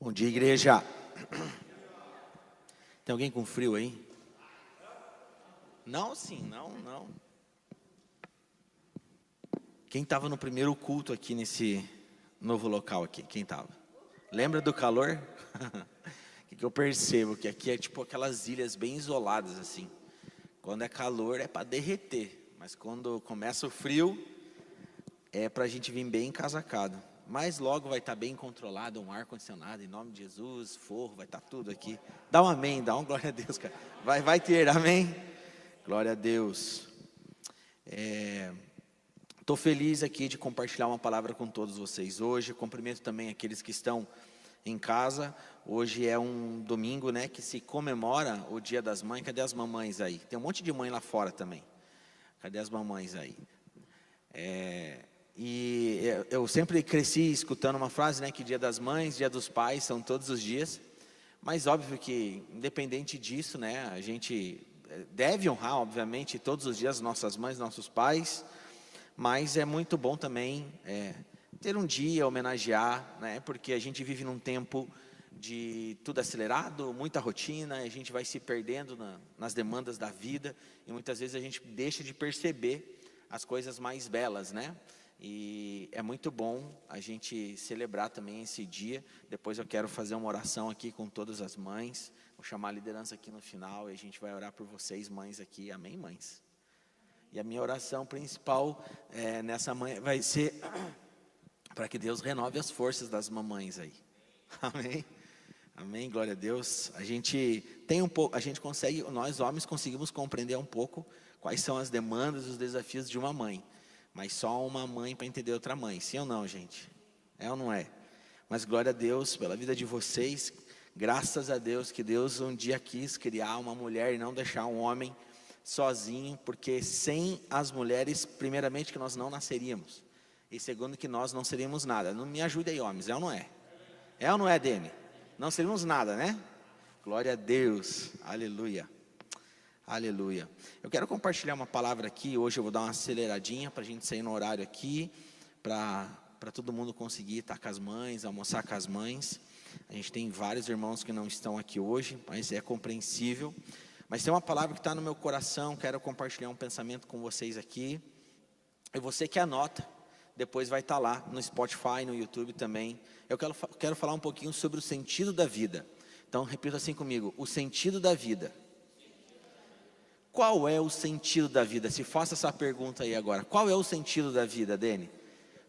Bom dia, igreja. Tem alguém com frio aí? Não, sim, não. Quem estava no primeiro culto aqui nesse novo local aqui? Quem estava? Lembra do calor? O que eu percebo? Que aqui é tipo aquelas ilhas bem isoladas assim. Quando é calor é para derreter, mas quando começa o frio é para a gente vir bem encasacado. Mas logo vai estar bem controlado, um ar-condicionado, em nome de Jesus, forro, vai estar tudo aqui. Dá um amém, dá um glória a Deus, cara. Vai ter, amém? Glória a Deus. Estou feliz aqui de compartilhar uma palavra com todos vocês hoje. Cumprimento também aqueles que estão em casa. Hoje é um domingo, né, que se comemora o Dia das Mães. Cadê as mamães aí? Tem um monte de mãe lá fora também. Cadê as mamães aí? E eu sempre cresci escutando uma frase, né, que Dia das Mães, Dia dos Pais são todos os dias. Mas óbvio que, independente disso, né, a gente deve honrar, obviamente, todos os dias nossas mães, nossos pais. Mas é muito bom também ter um dia, homenagear, né, porque a gente vive num tempo de tudo acelerado, muita rotina, a gente vai se perdendo nas demandas da vida, e muitas vezes a gente deixa de perceber as coisas mais belas, né? E é muito bom a gente celebrar também esse dia. Depois eu quero fazer uma oração aqui com todas as mães, vou chamar a liderança aqui no final, e a gente vai orar por vocês, mães aqui, amém, mães? E a minha oração principal nessa manhã vai ser para que Deus renove as forças das mamães aí. Amém? Amém, glória a Deus. A gente tem um pouco, a gente consegue, nós homens conseguimos compreender um pouco quais são as demandas, os desafios de uma mãe. Mas só uma mãe para entender outra mãe, sim ou não, gente? É ou não é? Mas glória a Deus pela vida de vocês. Graças a Deus que Deus um dia quis criar uma mulher e não deixar um homem sozinho, porque sem as mulheres, primeiramente, que nós não nasceríamos, e segundo, que nós não seríamos nada. Não me ajude aí, homens, é ou não é? É ou não é, Demi? Não seríamos nada, né? Glória a Deus, aleluia, aleluia. Eu quero compartilhar uma palavra aqui, hoje eu vou dar uma aceleradinha, para a gente sair no horário aqui, para todo mundo conseguir estar com as mães, almoçar com as mães. A gente tem vários irmãos que não estão aqui hoje, mas é compreensível. Mas tem uma palavra que está no meu coração, quero compartilhar um pensamento com vocês aqui. E você que anota, depois vai estar lá no Spotify, no YouTube também. Eu quero falar um pouquinho sobre o sentido da vida. Então repita assim comigo, o sentido da vida. Qual é o sentido da vida? Se faça essa pergunta aí agora. Qual é o sentido da vida, Dene?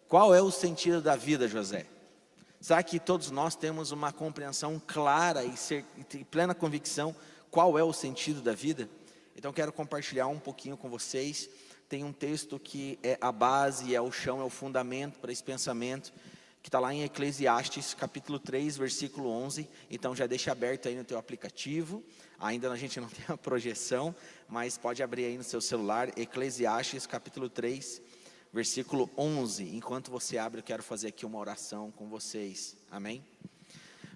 Qual é o sentido da vida, José? Será que todos nós temos uma compreensão clara e plena convicção qual é o sentido da vida? Então quero compartilhar um pouquinho com vocês. Tem um texto que é a base, é o chão, é o fundamento para esse pensamento, que está lá em Eclesiastes, capítulo 3, versículo 11. Então já deixa aberto aí no teu aplicativo. Ainda a gente não tem a projeção, mas pode abrir aí no seu celular, Eclesiastes, capítulo 3, versículo 11. Enquanto você abre, eu quero fazer aqui uma oração com vocês. Amém?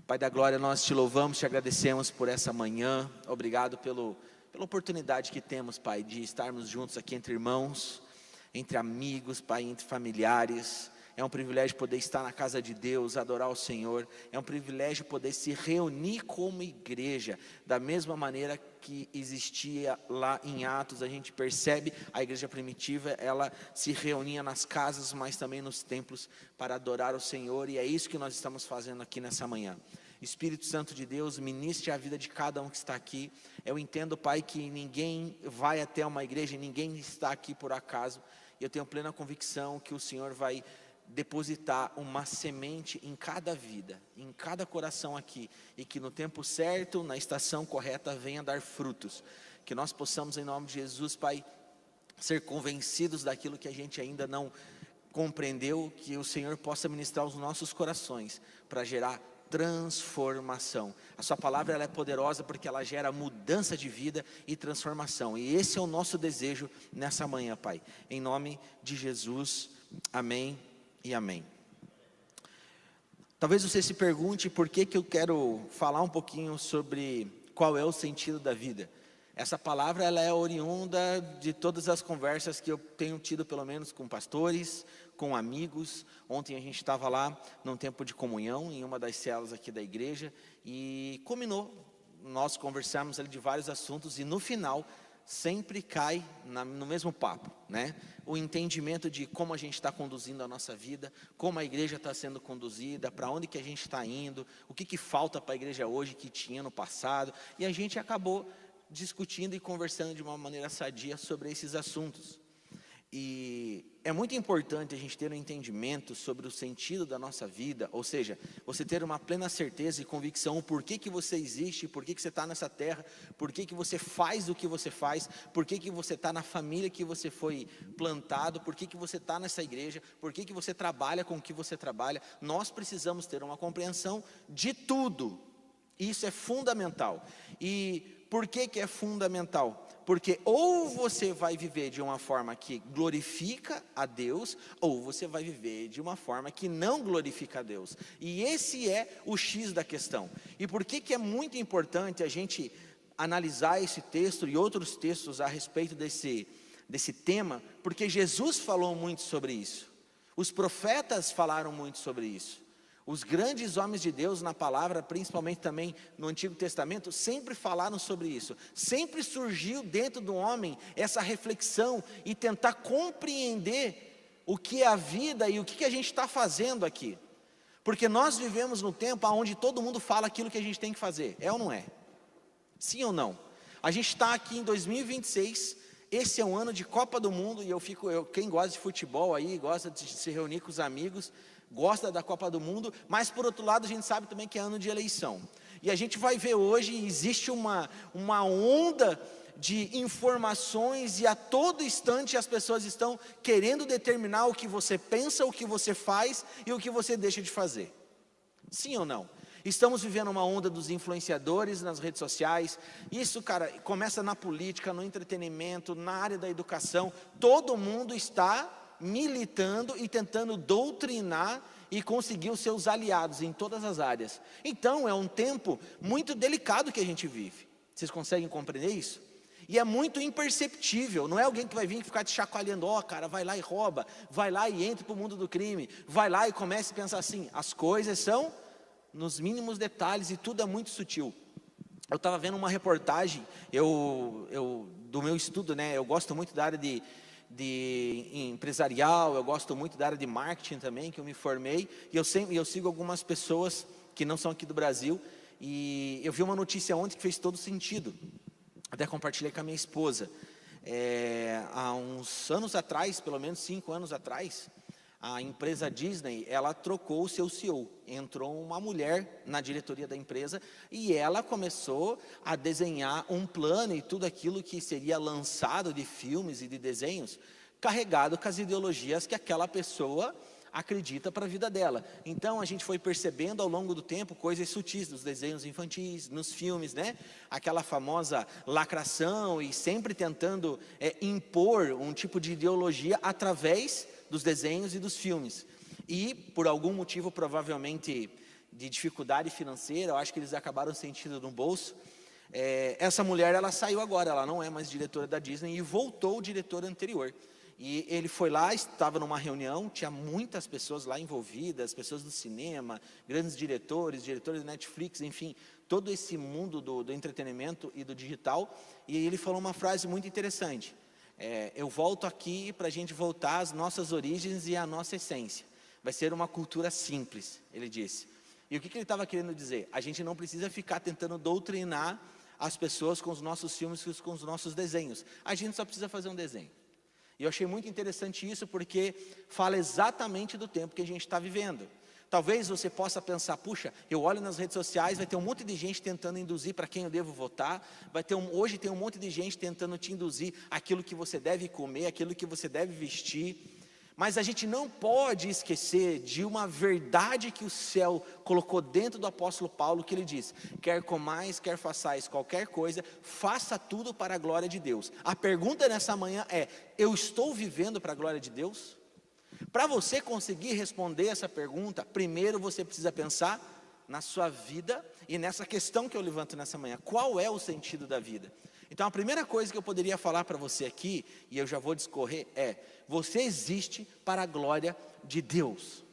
Pai da glória, nós te louvamos, te agradecemos por essa manhã. Obrigado pela oportunidade que temos, Pai, de estarmos juntos aqui entre irmãos, entre amigos, Pai, entre familiares. É um privilégio poder estar na casa de Deus, adorar o Senhor. É um privilégio poder se reunir como igreja, da mesma maneira que existia lá em Atos. A gente percebe a igreja primitiva, ela se reunia nas casas, mas também nos templos para adorar o Senhor. E é isso que nós estamos fazendo aqui nessa manhã. Espírito Santo de Deus, ministre a vida de cada um que está aqui. Eu entendo, Pai, que ninguém vai até uma igreja, ninguém está aqui por acaso. E eu tenho plena convicção que o Senhor vai depositar uma semente em cada vida, em cada coração aqui, e que no tempo certo, na estação correta, venha dar frutos. Que nós possamos, em nome de Jesus, Pai, ser convencidos daquilo que a gente ainda não compreendeu, que o Senhor possa ministrar os nossos corações para gerar transformação. A sua palavra ela é poderosa porque ela gera mudança de vida e transformação, e esse é o nosso desejo nessa manhã, Pai, em nome de Jesus, amém e amém. Talvez você se pergunte por que eu quero falar um pouquinho sobre qual é o sentido da vida. Essa palavra ela é oriunda de todas as conversas que eu tenho tido, pelo menos com pastores, com amigos. Ontem a gente estava lá num tempo de comunhão, em uma das celas aqui da igreja, e combinou, nós conversamos ali de vários assuntos, e no final sempre cai no mesmo papo, né? O entendimento de como a gente está conduzindo a nossa vida, como a igreja está sendo conduzida, para onde que a gente está indo, o que falta para a igreja hoje que tinha no passado, e a gente acabou discutindo e conversando de uma maneira sadia sobre esses assuntos. E é muito importante a gente ter um entendimento sobre o sentido da nossa vida, ou seja, você ter uma plena certeza e convicção, o porquê que você existe, por que você está nessa terra, por que você faz o que você faz, por que você está na família que você foi plantado, por que você está nessa igreja, por que você trabalha com o que você trabalha. Nós precisamos ter uma compreensão de tudo, isso é fundamental. E por que é fundamental? Porque ou você vai viver de uma forma que glorifica a Deus, ou você vai viver de uma forma que não glorifica a Deus. E esse é o X da questão. E por que é muito importante a gente analisar esse texto e outros textos a respeito desse tema? Porque Jesus falou muito sobre isso. Os profetas falaram muito sobre isso. Os grandes homens de Deus na palavra, principalmente também no Antigo Testamento, sempre falaram sobre isso. Sempre surgiu dentro do homem essa reflexão e tentar compreender o que é a vida e o que a gente está fazendo aqui. Porque nós vivemos num tempo onde todo mundo fala aquilo que a gente tem que fazer, é ou não é? Sim ou não? A gente está aqui em 2026, esse é um ano de Copa do Mundo, e quem gosta de futebol aí, gosta de se reunir com os amigos, gosta da Copa do Mundo, mas por outro lado a gente sabe também que é ano de eleição. E a gente vai ver hoje, existe uma onda de informações, e a todo instante as pessoas estão querendo determinar o que você pensa, o que você faz e o que você deixa de fazer. Sim ou não? Estamos vivendo uma onda dos influenciadores nas redes sociais. Isso, cara, começa na política, no entretenimento, na área da educação. Todo mundo está militando e tentando doutrinar e conseguir os seus aliados em todas as áreas. Então é um tempo muito delicado que a gente vive. Vocês conseguem compreender isso? E é muito imperceptível, não é alguém que vai vir e ficar te chacoalhando, cara, vai lá e rouba, vai lá e entra para o mundo do crime, vai lá e comece a pensar assim. As coisas são nos mínimos detalhes e tudo é muito sutil. Eu estava vendo uma reportagem, do meu estudo, né? Eu gosto muito da área de empresarial, eu gosto muito da área de marketing também, que eu me formei, e eu sigo algumas pessoas que não são aqui do Brasil, e eu vi uma notícia ontem que fez todo sentido, até compartilhei com a minha esposa. Há uns anos atrás, pelo menos 5 anos atrás, a empresa Disney, ela trocou o seu CEO, entrou uma mulher na diretoria da empresa, e ela começou a desenhar um plano e tudo aquilo que seria lançado de filmes e de desenhos, carregado com as ideologias que aquela pessoa acredita para a vida dela. Então a gente foi percebendo ao longo do tempo coisas sutis nos desenhos infantis, nos filmes, né? Aquela famosa lacração e sempre tentando impor um tipo de ideologia através dos desenhos e dos filmes. E por algum motivo, provavelmente de dificuldade financeira, eu acho que eles acabaram sentindo no bolso. Essa mulher, ela saiu agora, ela não é mais diretora da Disney e voltou o diretor anterior. E ele foi lá, estava numa reunião, tinha muitas pessoas lá envolvidas, pessoas do cinema, grandes diretores de Netflix, enfim, todo esse mundo do entretenimento e do digital. E ele falou uma frase muito interessante. Eu volto aqui para a gente voltar às nossas origens e à nossa essência. Vai ser uma cultura simples, ele disse. E o que ele estava querendo dizer? A gente não precisa ficar tentando doutrinar as pessoas com os nossos filmes, com os nossos desenhos. A gente só precisa fazer um desenho. E eu achei muito interessante isso, porque fala exatamente do tempo que a gente está vivendo. Talvez você possa pensar, puxa, eu olho nas redes sociais, vai ter um monte de gente tentando induzir para quem eu devo votar, hoje tem um monte de gente tentando te induzir aquilo que você deve comer, aquilo que você deve vestir. Mas a gente não pode esquecer de uma verdade que o céu colocou dentro do apóstolo Paulo, que ele diz: quer comais, quer façais qualquer coisa, faça tudo para a glória de Deus. A pergunta nessa manhã é: eu estou vivendo para a glória de Deus? Para você conseguir responder essa pergunta, primeiro você precisa pensar na sua vida e nessa questão que eu levanto nessa manhã. Qual é o sentido da vida? Então a primeira coisa que eu poderia falar para você aqui, e eu já vou discorrer, é: você existe para a glória de Deus.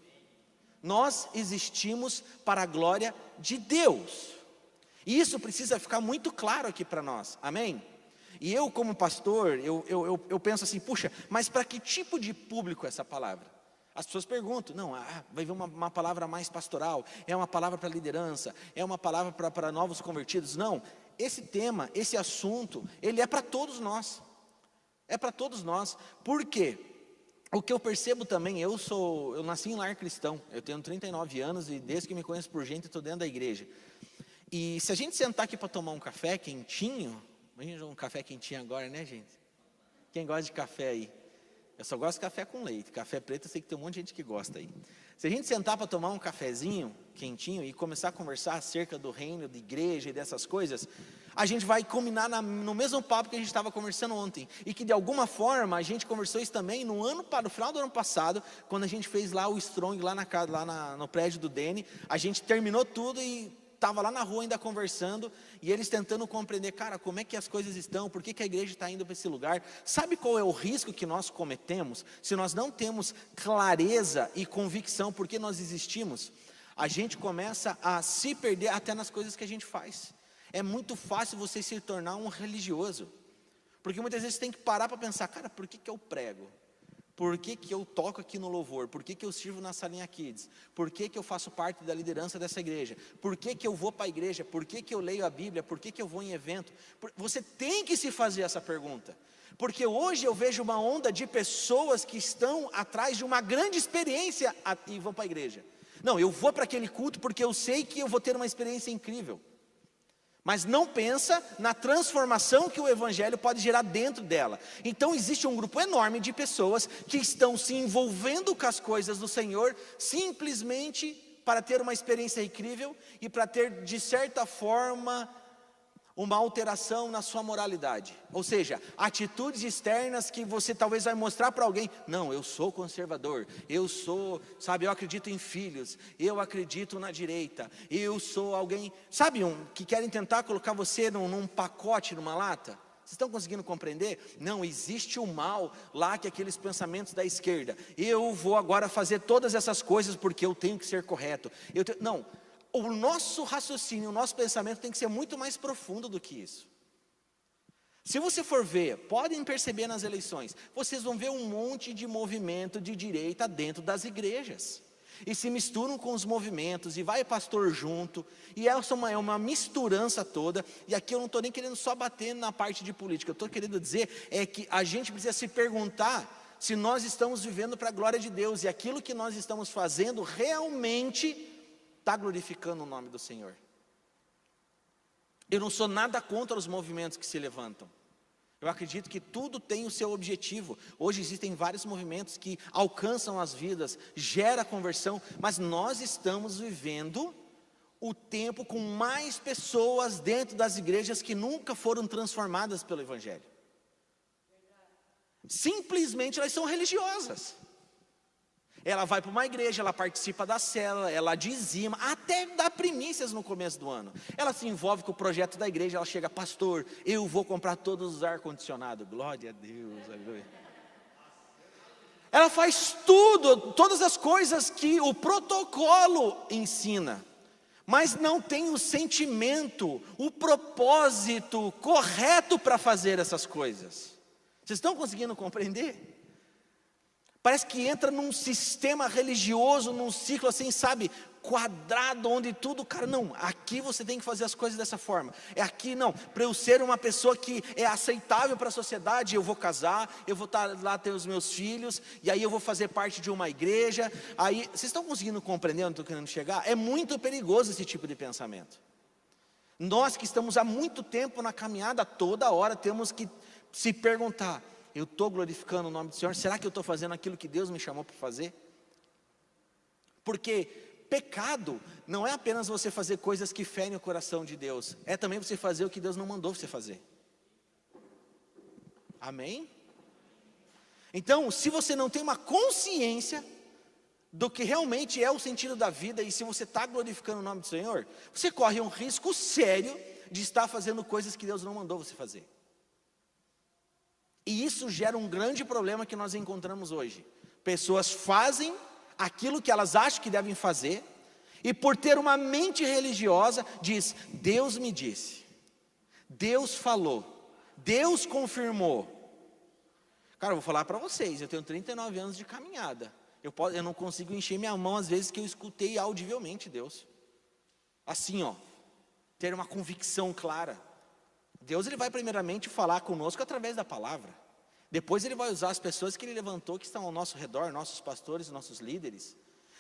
Nós existimos para a glória de Deus. E isso precisa ficar muito claro aqui para nós, amém? E eu como pastor, eu penso assim, puxa, mas para que tipo de público é essa palavra? As pessoas perguntam, não, vai vir uma palavra mais pastoral, é uma palavra para liderança, é uma palavra para novos convertidos. Não, esse tema, esse assunto, ele é para todos nós. É para todos nós. Por quê? O que eu percebo também, eu nasci em lar cristão, eu tenho 39 anos e desde que me conheço por gente, estou dentro da igreja. E se a gente sentar aqui para tomar um café quentinho, imagina um café quentinho agora, né, gente? Quem gosta de café aí? Eu só gosto de café com leite, café preto eu sei que tem um monte de gente que gosta aí. Se a gente sentar para tomar um cafezinho quentinho e começar a conversar acerca do reino, de igreja e dessas coisas, a gente vai combinar no mesmo papo que a gente estava conversando ontem. E que de alguma forma a gente conversou isso também no final do ano passado, quando a gente fez lá o Strong, lá no prédio do Dene. A gente terminou tudo e estava lá na rua ainda conversando, e eles tentando compreender, cara, como é que as coisas estão, por que a igreja está indo para esse lugar. Sabe qual é o risco que nós cometemos, se nós não temos clareza e convicção por que nós existimos? A gente começa a se perder até nas coisas que a gente faz. É muito fácil você se tornar um religioso, porque muitas vezes você tem que parar para pensar, cara, por que eu prego? Por que eu toco aqui no louvor? Por que eu sirvo na salinha Kids? Por que eu faço parte da liderança dessa igreja? Por que eu vou para a igreja? Por que eu leio a Bíblia? Por que eu vou em evento? Você tem que se fazer essa pergunta. Porque hoje eu vejo uma onda de pessoas que estão atrás de uma grande experiência e vão para a igreja. Não, eu vou para aquele culto porque eu sei que eu vou ter uma experiência incrível. Mas não pensa na transformação que o Evangelho pode gerar dentro dela. Então existe um grupo enorme de pessoas que estão se envolvendo com as coisas do Senhor, simplesmente para ter uma experiência incrível e para ter, de certa forma, uma alteração na sua moralidade. Ou seja, atitudes externas que você talvez vai mostrar para alguém, não, eu sou conservador, eu acredito em filhos, eu acredito na direita, eu sou alguém, que querem tentar colocar você num pacote, numa lata. Vocês estão conseguindo compreender? Não, existe o mal lá, que aqueles pensamentos da esquerda, eu vou agora fazer todas essas coisas porque eu tenho que ser correto. Não. O nosso raciocínio, o nosso pensamento tem que ser muito mais profundo do que isso. Se você for ver, podem perceber nas eleições, vocês vão ver um monte de movimento de direita dentro das igrejas. E se misturam com os movimentos, e vai pastor junto, e essa é uma misturança toda. E aqui eu não estou nem querendo só bater na parte de política, eu estou querendo dizer é que a gente precisa se perguntar se nós estamos vivendo para a glória de Deus, e aquilo que nós estamos fazendo realmente está glorificando o nome do Senhor. Eu não sou nada contra os movimentos que se levantam. Eu acredito que tudo tem o seu objetivo. Hoje existem vários movimentos que alcançam as vidas, gera conversão, mas nós estamos vivendo o tempo com mais pessoas dentro das igrejas que nunca foram transformadas pelo Evangelho. Simplesmente elas são religiosas. Ela vai para uma igreja, ela participa da célula, ela dizima, até dá primícias no começo do ano. Ela se envolve com o projeto da igreja, ela chega, pastor, eu vou comprar todos os ar-condicionados. Glória a Deus, aleluia. Ela faz tudo, todas as coisas que o protocolo ensina, mas não tem o sentimento, o propósito correto para fazer essas coisas. Vocês estão conseguindo compreender? Parece que entra num sistema religioso, num ciclo assim, quadrado, onde tudo, cara, não, aqui você tem que fazer as coisas dessa forma. É aqui, não, para eu ser uma pessoa que é aceitável para a sociedade, eu vou casar, eu vou estar lá, ter os meus filhos, e aí eu vou fazer parte de uma igreja. Aí, vocês estão conseguindo compreender onde estou querendo chegar? É muito perigoso esse tipo de pensamento. Nós que estamos há muito tempo na caminhada, toda hora temos que se perguntar, eu estou glorificando o nome do Senhor? Será que eu estou fazendo aquilo que Deus me chamou para fazer? Porque pecado não é apenas você fazer coisas que ferem o coração de Deus, é também você fazer o que Deus não mandou você fazer. Amém? Então, se você não tem uma consciência do que realmente é o sentido da vida, e se você está glorificando o nome do Senhor, você corre um risco sério de estar fazendo coisas que Deus não mandou você fazer. E isso gera um grande problema que nós encontramos hoje. Pessoas fazem aquilo que elas acham que devem fazer, e por ter uma mente religiosa, diz: Deus me disse, Deus falou, Deus confirmou. Cara, eu vou falar para vocês, eu tenho 39 anos de caminhada. Eu não consigo encher minha mão às vezes que eu escutei audivelmente Deus. Assim, ter uma convicção clara. Deus, ele vai primeiramente falar conosco através da palavra. Depois ele vai usar as pessoas que ele levantou, que estão ao nosso redor, nossos pastores, nossos líderes.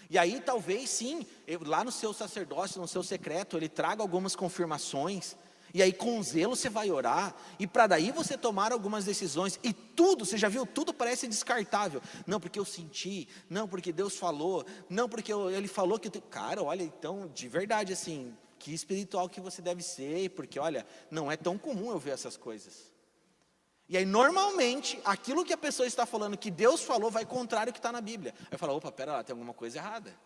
E aí talvez sim, lá no seu sacerdócio, no seu secreto, ele traga algumas confirmações. E aí com zelo você vai orar, e para daí você tomar algumas decisões, e tudo, você já viu, tudo parece descartável. Não porque eu senti, não porque Deus falou, não porque ele falou que... Cara, olha, então, de verdade assim, que espiritual que você deve ser, porque olha, não é tão comum eu ver essas coisas. E aí normalmente, aquilo que a pessoa está falando, que Deus falou, vai contrário ao que está na Bíblia. Aí eu falo: opa, pera lá, tem alguma coisa errada.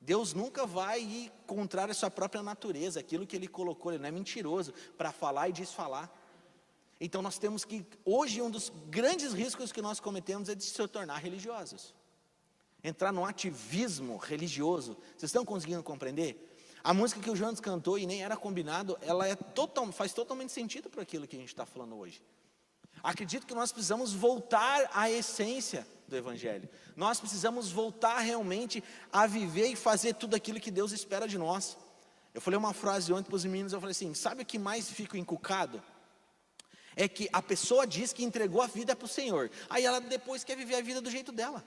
Deus nunca vai ir contrário à sua própria natureza, aquilo que Ele colocou, Ele não é mentiroso para falar e desfalar. Então nós temos que, hoje um dos grandes riscos que nós cometemos é de se tornar religiosos. Entrar num ativismo religioso. Vocês estão conseguindo compreender? A música que o Jonas cantou e nem era combinado, ela faz totalmente sentido para aquilo que a gente está falando hoje. Acredito que nós precisamos voltar à essência do Evangelho. Nós precisamos voltar realmente a viver e fazer tudo aquilo que Deus espera de nós. Eu falei uma frase ontem para os meninos, eu falei assim: sabe o que mais fico encucado? É que a pessoa diz que entregou a vida para o Senhor, aí ela depois quer viver a vida do jeito dela.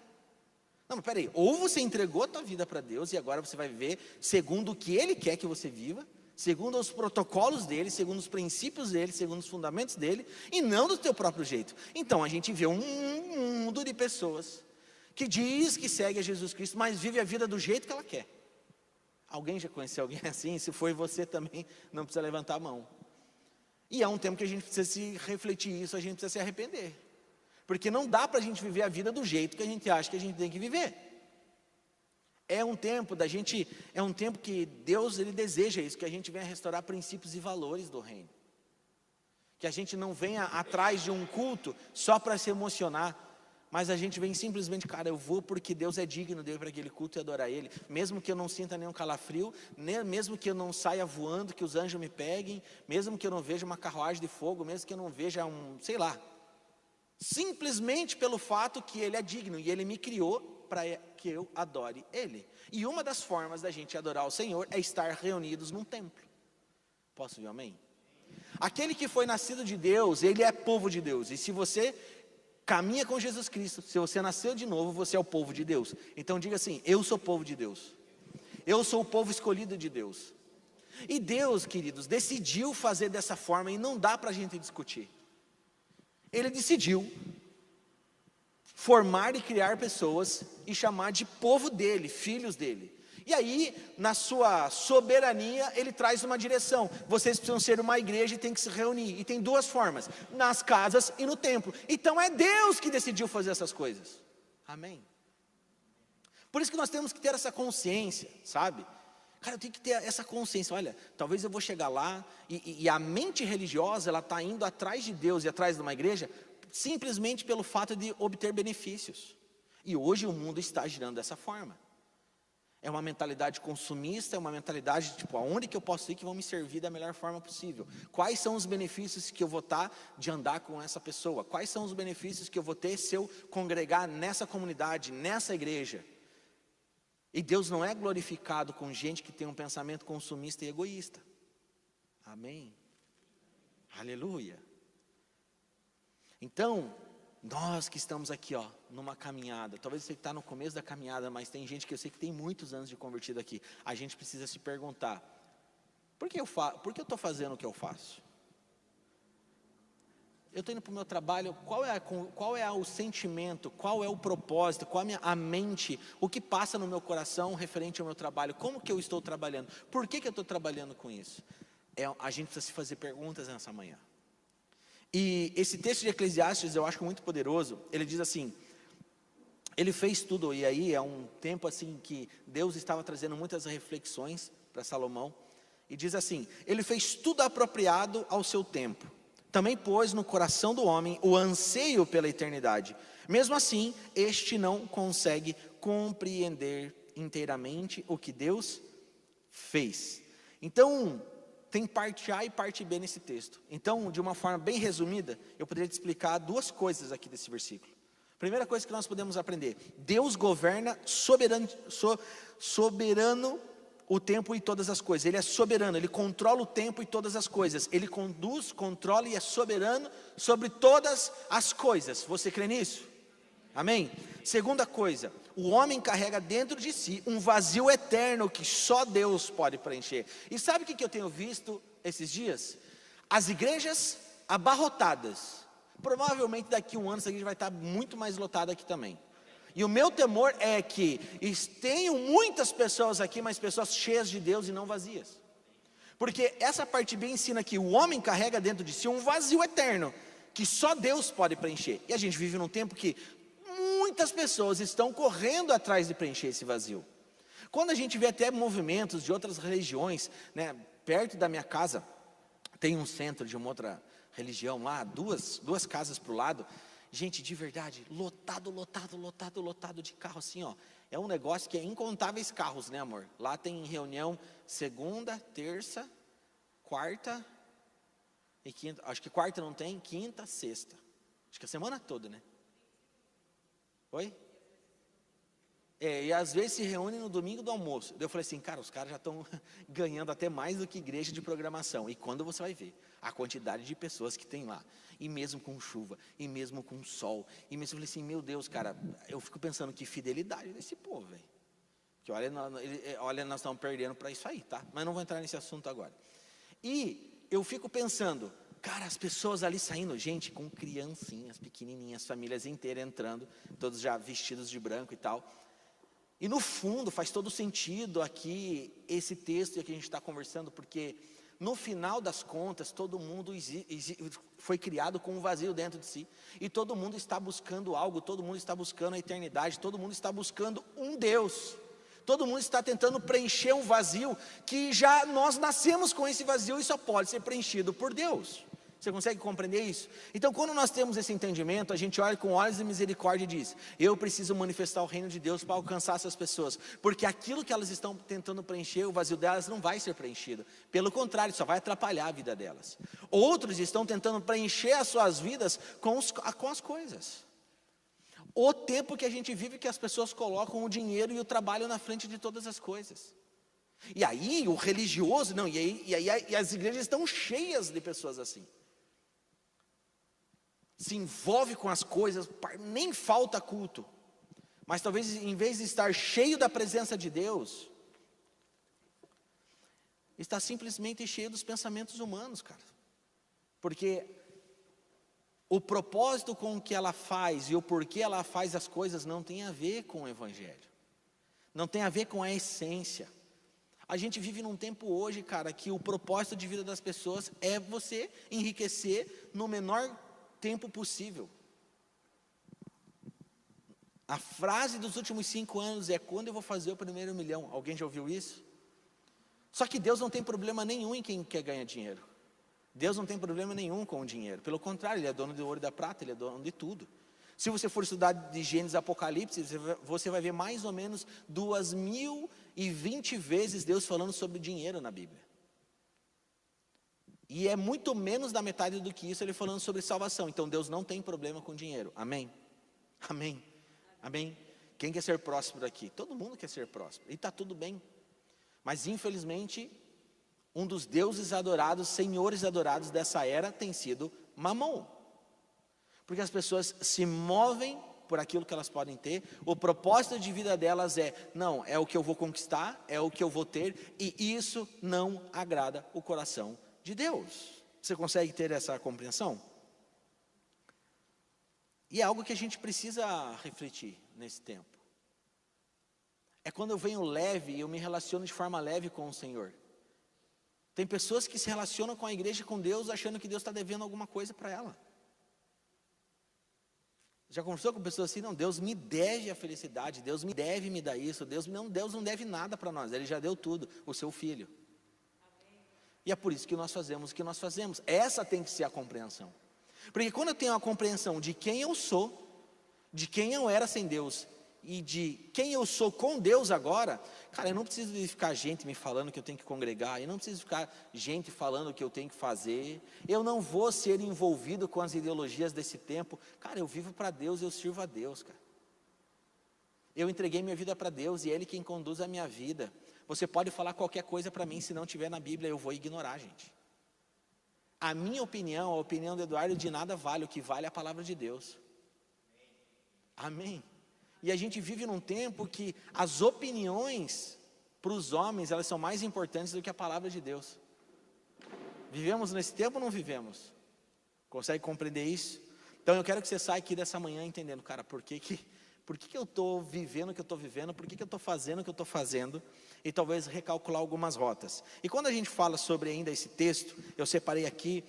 Não, mas peraí, ou você entregou a tua vida para Deus e agora você vai viver segundo o que Ele quer que você viva, segundo os protocolos dele, segundo os princípios dele, segundo os fundamentos dele, e não do teu próprio jeito. Então a gente vê um mundo de pessoas que diz que segue a Jesus Cristo, mas vive a vida do jeito que ela quer. Alguém já conheceu alguém assim? Se foi você também, não precisa levantar a mão. E é um tempo que a gente precisa se refletir isso, a gente precisa se arrepender. Porque não dá para a gente viver a vida do jeito que a gente acha que a gente tem que viver. É um tempo que Deus, Ele deseja isso, que a gente venha restaurar princípios e valores do reino. Que a gente não venha atrás de um culto só para se emocionar, mas a gente vem simplesmente: cara, eu vou porque Deus é digno de ir para aquele culto e adorar Ele, mesmo que eu não sinta nenhum calafrio, mesmo que eu não saia voando, que os anjos me peguem, mesmo que eu não veja uma carruagem de fogo, mesmo que eu não veja sei lá, simplesmente pelo fato que Ele é digno e Ele me criou para que eu adore Ele. E uma das formas da gente adorar o Senhor é estar reunidos num templo. Posso ouvir um amém? Aquele que foi nascido de Deus, ele é povo de Deus. E se você caminha com Jesus Cristo, se você nasceu de novo, você é o povo de Deus. Então diga assim: eu sou povo de Deus. Eu sou o povo escolhido de Deus. E Deus, queridos, decidiu fazer dessa forma, e não dá para a gente discutir. Ele decidiu formar e criar pessoas e chamar de povo dele, filhos dele. E aí, na sua soberania, ele traz uma direção: vocês precisam ser uma igreja e tem que se reunir. E tem duas formas: nas casas e no templo. Então é Deus que decidiu fazer essas coisas. Amém? Por isso que nós temos que ter essa consciência, sabe? Cara, eu tenho que ter essa consciência. Olha, talvez eu vou chegar lá e a mente religiosa, ela está indo atrás de Deus e atrás de uma igreja simplesmente pelo fato de obter benefícios. E hoje o mundo está girando dessa forma. É uma mentalidade consumista, é uma mentalidade tipo: aonde que eu posso ir que vão me servir da melhor forma possível? Quais são os benefícios que eu vou ter de andar com essa pessoa? Quais são os benefícios que eu vou ter se eu congregar nessa comunidade, nessa igreja? E Deus não é glorificado com gente que tem um pensamento consumista e egoísta. Amém? Aleluia. Então, nós que estamos aqui, numa caminhada, talvez você que está no começo da caminhada, mas tem gente que eu sei que tem muitos anos de convertido aqui. A gente precisa se perguntar: por que eu estou fazendo o que eu faço? Eu estou indo para o meu trabalho, qual é o sentimento, qual é o propósito, qual é a mente, o que passa no meu coração referente ao meu trabalho, como que eu estou trabalhando, por que eu estou trabalhando com isso? A gente precisa se fazer perguntas nessa manhã. E esse texto de Eclesiastes eu acho muito poderoso. Ele diz assim: ele fez tudo, e aí é um tempo assim que Deus estava trazendo muitas reflexões para Salomão, e diz assim: ele fez tudo apropriado ao seu tempo, também pôs no coração do homem o anseio pela eternidade. Mesmo assim, este não consegue compreender inteiramente o que Deus fez. Então, tem parte A e parte B nesse texto. Então, de uma forma bem resumida, eu poderia te explicar duas coisas aqui desse versículo. Primeira coisa que nós podemos aprender: Deus governa soberano o tempo e todas as coisas. Ele é soberano, Ele controla o tempo e todas as coisas. Ele conduz, controla e é soberano sobre todas as coisas. Você crê nisso? Amém? Segunda coisa, o homem carrega dentro de si um vazio eterno que só Deus pode preencher. E sabe o que eu tenho visto esses dias? As igrejas abarrotadas. Provavelmente daqui a um ano essa igreja vai estar muito mais lotada aqui também. E o meu temor é que tenham muitas pessoas aqui, mas pessoas cheias de Deus e não vazias. Porque essa parte B ensina que o homem carrega dentro de si um vazio eterno que só Deus pode preencher. E a gente vive num tempo que muitas pessoas estão correndo atrás de preencher esse vazio. Quando a gente vê até movimentos de outras religiões, né, perto da minha casa tem um centro de uma outra religião lá, duas casas para o lado. Gente, de verdade, lotado de carro, assim, ó. É um negócio que é incontáveis carros, né, amor? Lá tem reunião segunda, terça, quarta e quinta. Acho que quarta não tem, quinta, sexta. Acho que a semana toda, né? Oi? E às vezes se reúnem no domingo do almoço. Eu falei assim, cara, os caras já estão ganhando até mais do que igreja de programação. E quando você vai ver a quantidade de pessoas que tem lá, e mesmo com chuva, e mesmo com sol, e mesmo, eu falei assim, meu Deus, cara, eu fico pensando que fidelidade desse povo, velho. Que olha, nós estamos perdendo para isso aí, tá? Mas não vou entrar nesse assunto agora. E eu fico pensando, cara, as pessoas ali saindo, gente, com criancinhas pequenininhas, famílias inteiras entrando, todos já vestidos de branco e tal. E no fundo faz todo sentido aqui esse texto que a gente está conversando, porque no final das contas todo mundo foi criado com um vazio dentro de si, e todo mundo está buscando algo, todo mundo está buscando a eternidade, todo mundo está buscando um Deus, todo mundo está tentando preencher um vazio que já nós nascemos com esse vazio e só pode ser preenchido por Deus. Você consegue compreender isso? Então, quando nós temos esse entendimento, a gente olha com olhos de misericórdia e diz, eu preciso manifestar o reino de Deus para alcançar essas pessoas, porque aquilo que elas estão tentando preencher, o vazio delas não vai ser preenchido, pelo contrário, só vai atrapalhar a vida delas. Outros estão tentando preencher as suas vidas com as coisas. O tempo que a gente vive, que as pessoas colocam o dinheiro e o trabalho na frente de todas as coisas. E aí o religioso, não, e as igrejas estão cheias de pessoas assim. Se envolve com as coisas, nem falta culto, mas talvez em vez de estar cheio da presença de Deus, está simplesmente cheio dos pensamentos humanos, cara, porque o propósito com o que ela faz e o porquê ela faz as coisas não tem a ver com o Evangelho, não tem a ver com a essência. A gente vive num tempo hoje, cara, que o propósito de vida das pessoas é você enriquecer no menor tempo possível. A frase dos últimos 5 anos é, quando eu vou fazer o primeiro milhão? Alguém já ouviu isso? Só que Deus não tem problema nenhum em quem quer ganhar dinheiro. Deus não tem problema nenhum com o dinheiro. Pelo contrário, Ele é dono do ouro e da prata, Ele é dono de tudo. Se você for estudar de Gênesis e Apocalipse, você vai ver mais ou menos 2020 vezes Deus falando sobre dinheiro na Bíblia. E é muito menos da metade do que isso Ele falando sobre salvação. Então Deus não tem problema com dinheiro. Amém? Amém? Amém? Quem quer ser próspero aqui? Todo mundo quer ser próspero. E está tudo bem. Mas infelizmente, um dos deuses adorados, senhores adorados dessa era tem sido Mamon. Porque as pessoas se movem por aquilo que elas podem ter. O propósito de vida delas não, é o que eu vou conquistar, é o que eu vou ter. E isso não agrada o coração de Deus. Você consegue ter essa compreensão? E é algo que a gente precisa refletir nesse tempo. É quando eu venho leve e eu me relaciono de forma leve com o Senhor. Tem pessoas que se relacionam com a igreja e com Deus achando que Deus está devendo alguma coisa para ela. Já conversou com pessoas assim? Não, Deus me deve a felicidade, Deus me deve me dar isso, Deus não deve nada para nós, Ele já deu tudo, o seu filho. E é por isso que nós fazemos o que nós fazemos. Essa tem que ser a compreensão. Porque quando eu tenho a compreensão de quem eu sou, de quem eu era sem Deus e de quem eu sou com Deus agora, cara, eu não preciso de ficar gente me falando que eu tenho que congregar, eu não preciso ficar gente falando o que eu tenho que fazer, eu não vou ser envolvido com as ideologias desse tempo. Cara, eu vivo para Deus, eu sirvo a Deus, cara. Eu entreguei minha vida para Deus e é Ele quem conduz a minha vida. Você pode falar qualquer coisa para mim, se não tiver na Bíblia, eu vou ignorar, gente. A minha opinião, a opinião do Eduardo, de nada vale, o que vale é a palavra de Deus. Amém. E a gente vive num tempo que as opiniões para os homens, elas são mais importantes do que a palavra de Deus. Vivemos nesse tempo ou não vivemos? Consegue compreender isso? Então eu quero que você saia aqui dessa manhã entendendo, cara, por que eu estou vivendo o que eu estou vivendo, por que eu estou fazendo o que eu estou fazendo, e talvez recalcular algumas rotas. E quando a gente fala sobre ainda esse texto, eu separei aqui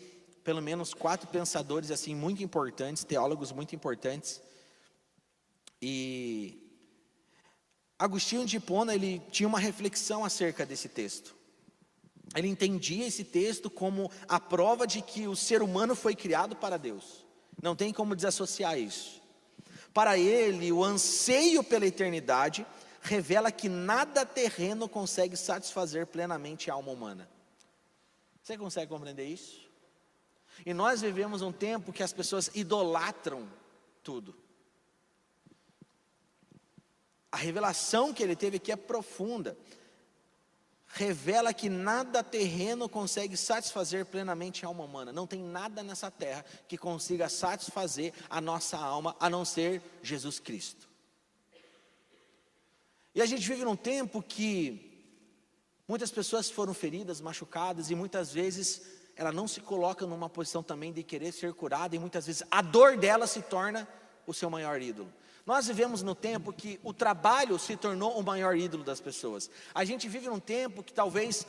pelo menos 4 pensadores assim muito importantes, teólogos muito importantes. E Agostinho de Hipona, ele tinha uma reflexão acerca desse texto. Ele entendia esse texto como a prova de que o ser humano foi criado para Deus. Não tem como desassociar isso. Para ele, o anseio pela eternidade revela que nada terreno consegue satisfazer plenamente a alma humana. Você consegue compreender isso? E nós vivemos um tempo que as pessoas idolatram tudo. A revelação que ele teve aqui é profunda. Revela que nada terreno consegue satisfazer plenamente a alma humana. Não tem nada nessa terra que consiga satisfazer a nossa alma, a não ser Jesus Cristo. E a gente vive num tempo que muitas pessoas foram feridas, machucadas, e muitas vezes ela não se coloca numa posição também de querer ser curada, e muitas vezes a dor dela se torna o seu maior ídolo. Nós vivemos no tempo que o trabalho se tornou o maior ídolo das pessoas. A gente vive num tempo que talvez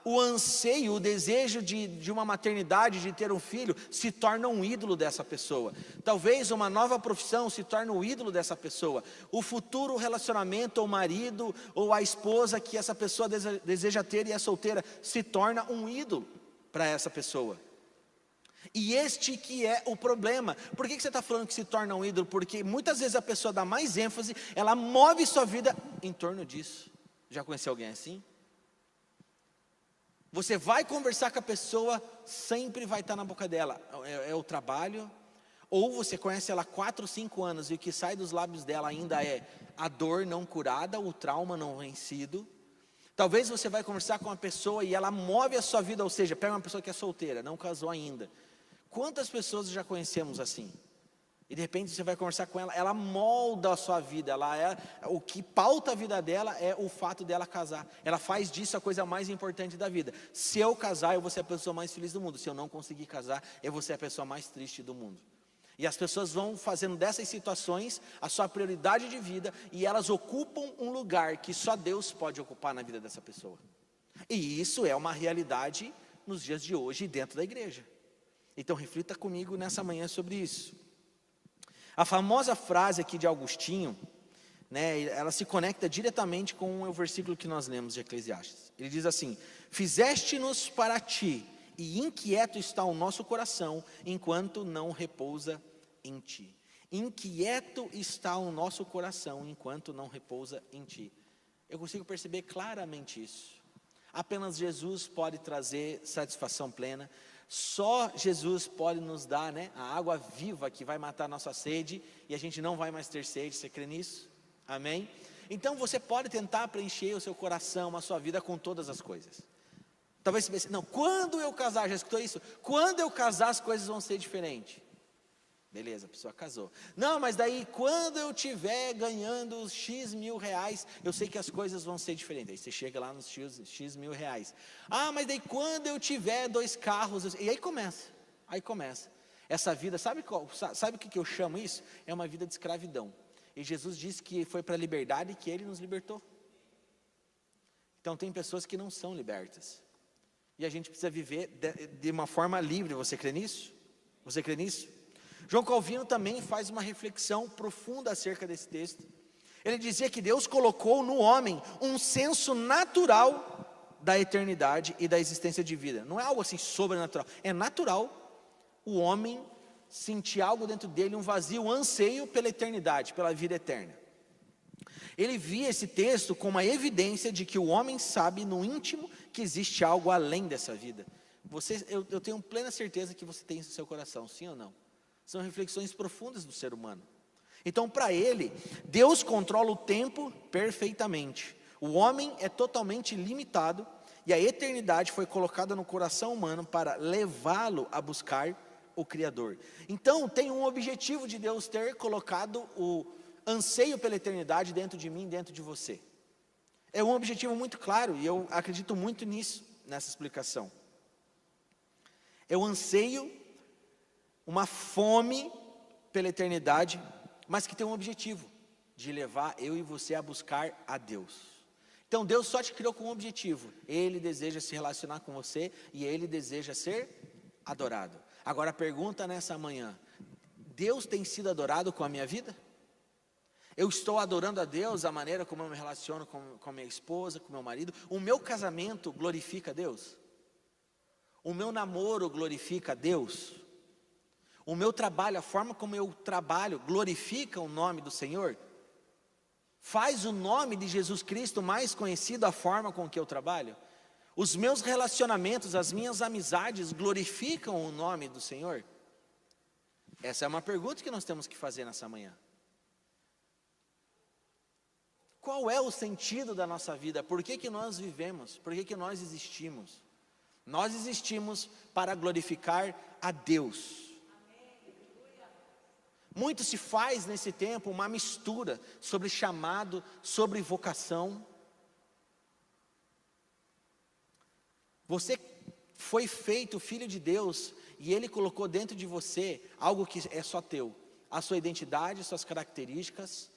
o anseio, o desejo de uma maternidade, de ter um filho, se torna um ídolo dessa pessoa. Talvez uma nova profissão se torne o ídolo dessa pessoa. O futuro relacionamento, ou o marido, ou a esposa que essa pessoa deseja ter e é solteira, se torna um ídolo para essa pessoa. E este que é o problema. Por que você está falando que se torna um ídolo? Porque muitas vezes a pessoa dá mais ênfase, ela move sua vida em torno disso. Já conheceu alguém assim? Você vai conversar com a pessoa, sempre vai estar na boca dela, é o trabalho. Ou você conhece ela há 4, 5 anos, e o que sai dos lábios dela ainda é a dor não curada, o trauma não vencido. Talvez você vai conversar com uma pessoa e ela move a sua vida, ou seja, pega uma pessoa que é solteira, não casou ainda. Quantas pessoas já conhecemos assim? E de repente você vai conversar com ela, ela molda a sua vida, o que pauta a vida dela é o fato dela casar. Ela faz disso a coisa mais importante da vida. Se eu casar, eu vou ser a pessoa mais feliz do mundo. Se eu não conseguir casar, eu vou ser a pessoa mais triste do mundo. E as pessoas vão fazendo dessas situações a sua prioridade de vida, e elas ocupam um lugar que só Deus pode ocupar na vida dessa pessoa. E isso é uma realidade nos dias de hoje dentro da igreja. Então reflita comigo nessa manhã sobre isso. A famosa frase aqui de Agostinho, né, ela se conecta diretamente com o versículo que nós lemos de Eclesiastes. Ele diz assim: fizeste-nos para ti, e inquieto está o nosso coração, enquanto não repousa em ti. Inquieto está o nosso coração, enquanto não repousa em ti. Eu consigo perceber claramente isso. Apenas Jesus pode trazer satisfação plena. Só Jesus pode nos dar, né, a água viva que vai matar a nossa sede, e a gente não vai mais ter sede. Você crê nisso? Amém? Então você pode tentar preencher o seu coração, a sua vida com todas as coisas. Talvez você pense, não, quando eu casar, já escutou isso? Quando eu casar as coisas vão ser diferentes. Beleza, a pessoa casou. Não, mas daí quando eu estiver ganhando X mil reais, eu sei que as coisas vão ser diferentes. Aí você chega lá nos X mil reais. Ah, mas daí quando eu tiver 2 carros, e aí começa. Essa vida, sabe o que eu chamo isso? É uma vida de escravidão. E Jesus disse que foi para a liberdade que Ele nos libertou. Então tem pessoas que não são libertas. E a gente precisa viver de uma forma livre. Você crê nisso? Você crê nisso? João Calvino também faz uma reflexão profunda acerca desse texto. Ele dizia que Deus colocou no homem um senso natural da eternidade e da existência de vida. Não é algo assim sobrenatural. É natural o homem sentir algo dentro dele, um vazio, um anseio pela eternidade, pela vida eterna. Ele via esse texto como uma evidência de que o homem sabe no íntimo que existe algo além dessa vida. Eu tenho plena certeza que você tem isso no seu coração, sim ou não? São reflexões profundas do ser humano. Então, para ele, Deus controla o tempo perfeitamente. O homem é totalmente limitado e a eternidade foi colocada no coração humano para levá-lo a buscar o Criador. Então, tem um objetivo de Deus ter colocado o anseio pela eternidade dentro de mim, dentro de você. É um objetivo muito claro e eu acredito muito nisso, nessa explicação. É um anseio, uma fome pela eternidade, mas que tem um objetivo, de levar eu e você a buscar a Deus. Então Deus só te criou com um objetivo, Ele deseja se relacionar com você e Ele deseja ser adorado. Agora a pergunta nessa manhã, Deus tem sido adorado com a minha vida? Eu estou adorando a Deus, a maneira como eu me relaciono com minha esposa, com meu marido? O meu casamento glorifica a Deus? O meu namoro glorifica a Deus? O meu trabalho, a forma como eu trabalho, glorifica o nome do Senhor? Faz o nome de Jesus Cristo mais conhecido a forma com que eu trabalho? Os meus relacionamentos, as minhas amizades glorificam o nome do Senhor? Essa é uma pergunta que nós temos que fazer nessa manhã. Qual é o sentido da nossa vida? Por que nós vivemos? Por que nós existimos? Nós existimos para glorificar a Deus. Muito se faz nesse tempo uma mistura sobre chamado, sobre vocação. Você foi feito filho de Deus e Ele colocou dentro de você algo que é só teu. A sua identidade, suas características,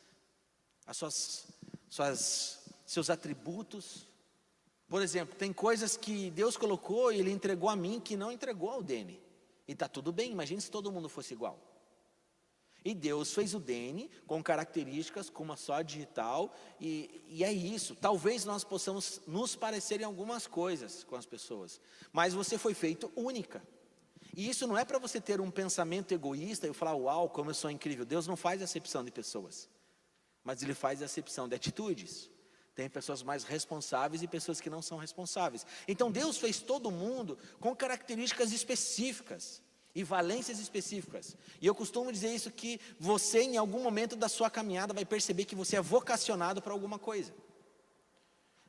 seus atributos. Por exemplo, tem coisas que Deus colocou e Ele entregou a mim que não entregou ao Dene. E está tudo bem, imagine se todo mundo fosse igual. E Deus fez o Dene com características, com uma só digital, e é isso. Talvez nós possamos nos parecer em algumas coisas com as pessoas, mas você foi feito única. E isso não é para você ter um pensamento egoísta e falar, uau, como eu sou incrível. Deus não faz acepção de pessoas, mas Ele faz acepção de atitudes. Tem pessoas mais responsáveis e pessoas que não são responsáveis. Então Deus fez todo mundo com características específicas e valências específicas. E eu costumo dizer isso, que você em algum momento da sua caminhada vai perceber que você é vocacionado para alguma coisa.